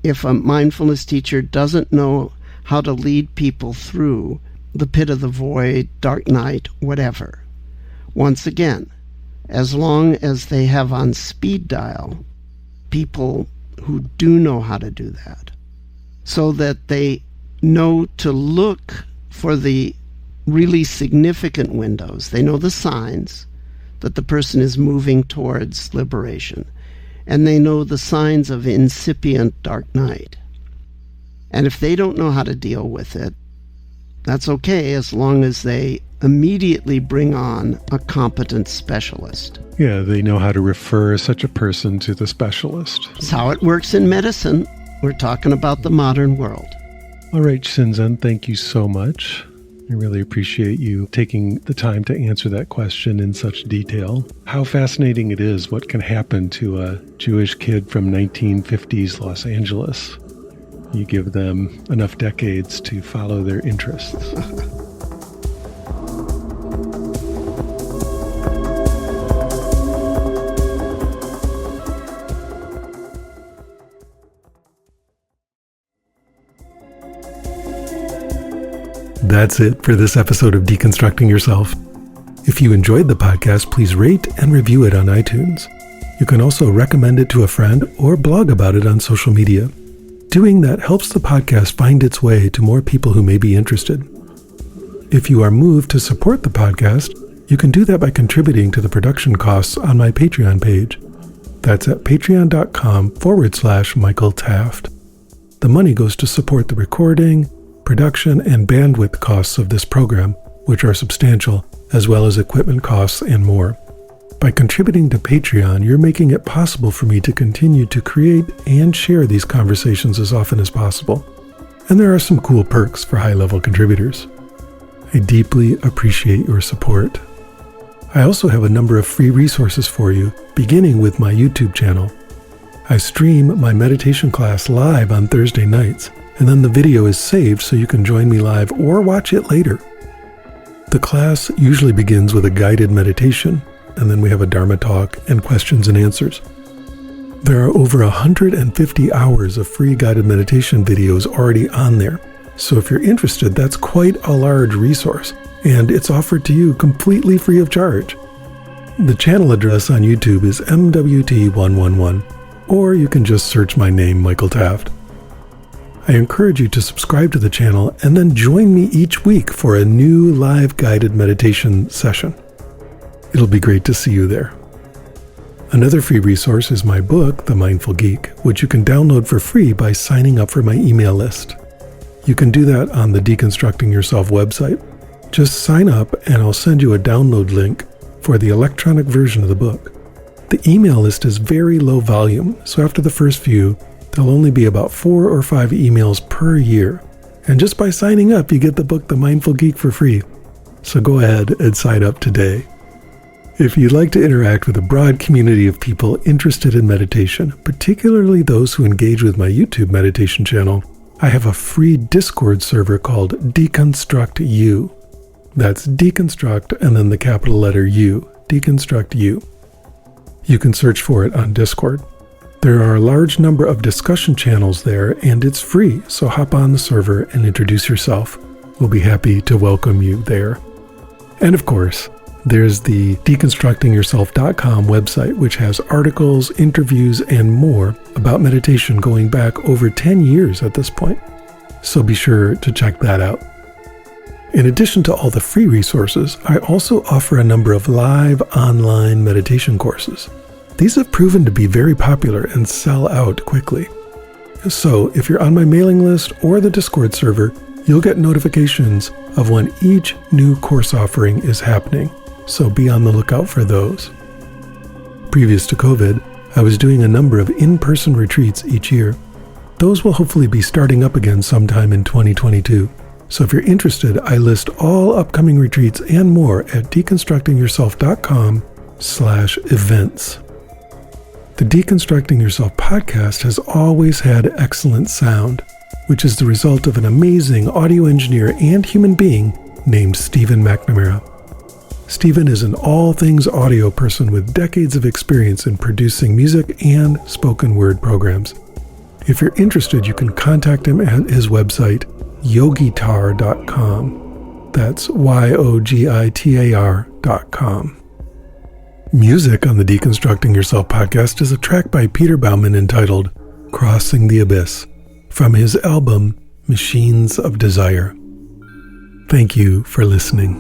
if a mindfulness teacher doesn't know how to lead people through the pit of the void, dark night, whatever. Once again, as long as they have on speed dial people who do know how to do that, so that they know to look for the really significant windows. They know the signs that the person is moving towards liberation, and they know the signs of incipient dark night. And if they don't know how to deal with it, that's okay, as long as they immediately bring on a competent specialist. Yeah, they know how to refer such a person to the specialist. That's how it works in medicine. We're talking about the modern world. All right, Shinzen, thank you so much. I really appreciate you taking the time to answer that question in such detail. How fascinating it is what can happen to a Jewish kid from 1950s Los Angeles. You give them enough decades to follow their interests. That's it for this episode of Deconstructing Yourself. If you enjoyed the podcast, please rate and review it on iTunes. You can also recommend it to a friend or blog about it on social media. Doing that helps the podcast find its way to more people who may be interested. If you are moved to support the podcast, you can do that by contributing to the production costs on my Patreon page. That's at patreon.com/Michael Taft. The money goes to support the recording, production, and bandwidth costs of this program, which are substantial, as well as equipment costs and more. By contributing to Patreon, you're making it possible for me to continue to create and share these conversations as often as possible. And there are some cool perks for high-level contributors. I deeply appreciate your support. I also have a number of free resources for you, beginning with my YouTube channel. I stream my meditation class live on Thursday nights, and then the video is saved so you can join me live or watch it later. The class usually begins with a guided meditation, and then we have a Dharma talk and questions and answers. There are over 150 hours of free guided meditation videos already on there, so if you're interested, that's quite a large resource, and it's offered to you completely free of charge. The channel address on YouTube is MWT111, or you can just search my name, Michael Taft. I encourage you to subscribe to the channel and then join me each week for a new live guided meditation session. It'll be great to see you there. Another free resource is my book, The Mindful Geek, which you can download for free by signing up for my email list. You can do that on the Deconstructing Yourself website. Just sign up and I'll send you a download link for the electronic version of the book. The email list is very low volume, so after the first few, there'll only be about 4 or 5 emails per year. And just by signing up, you get the book The Mindful Geek for free. So go ahead and sign up today. If you'd like to interact with a broad community of people interested in meditation, particularly those who engage with my YouTube meditation channel, I have a free Discord server called Deconstruct U. That's Deconstruct and then the capital letter U, Deconstruct U. You can search for it on Discord. There are a large number of discussion channels there, and it's free, so hop on the server and introduce yourself. We'll be happy to welcome you there. And of course, there's the deconstructingyourself.com website, which has articles, interviews, and more about meditation going back over 10 years at this point. So be sure to check that out. In addition to all the free resources, I also offer a number of live online meditation courses. These have proven to be very popular and sell out quickly. So if you're on my mailing list or the Discord server, you'll get notifications of when each new course offering is happening. So be on the lookout for those. Previous to COVID, I was doing a number of in-person retreats each year. Those will hopefully be starting up again sometime in 2022. So if you're interested, I list all upcoming retreats and more at deconstructingyourself.com/events. The Deconstructing Yourself podcast has always had excellent sound, which is the result of an amazing audio engineer and human being named Stephen McNamara. Stephen is an all things audio person with decades of experience in producing music and spoken word programs. If you're interested, you can contact him at his website, yogitar.com. That's YOGITAR.com. Music on the Deconstructing Yourself podcast is a track by Peter Bauman entitled Crossing the Abyss from his album Machines of Desire. Thank you for listening.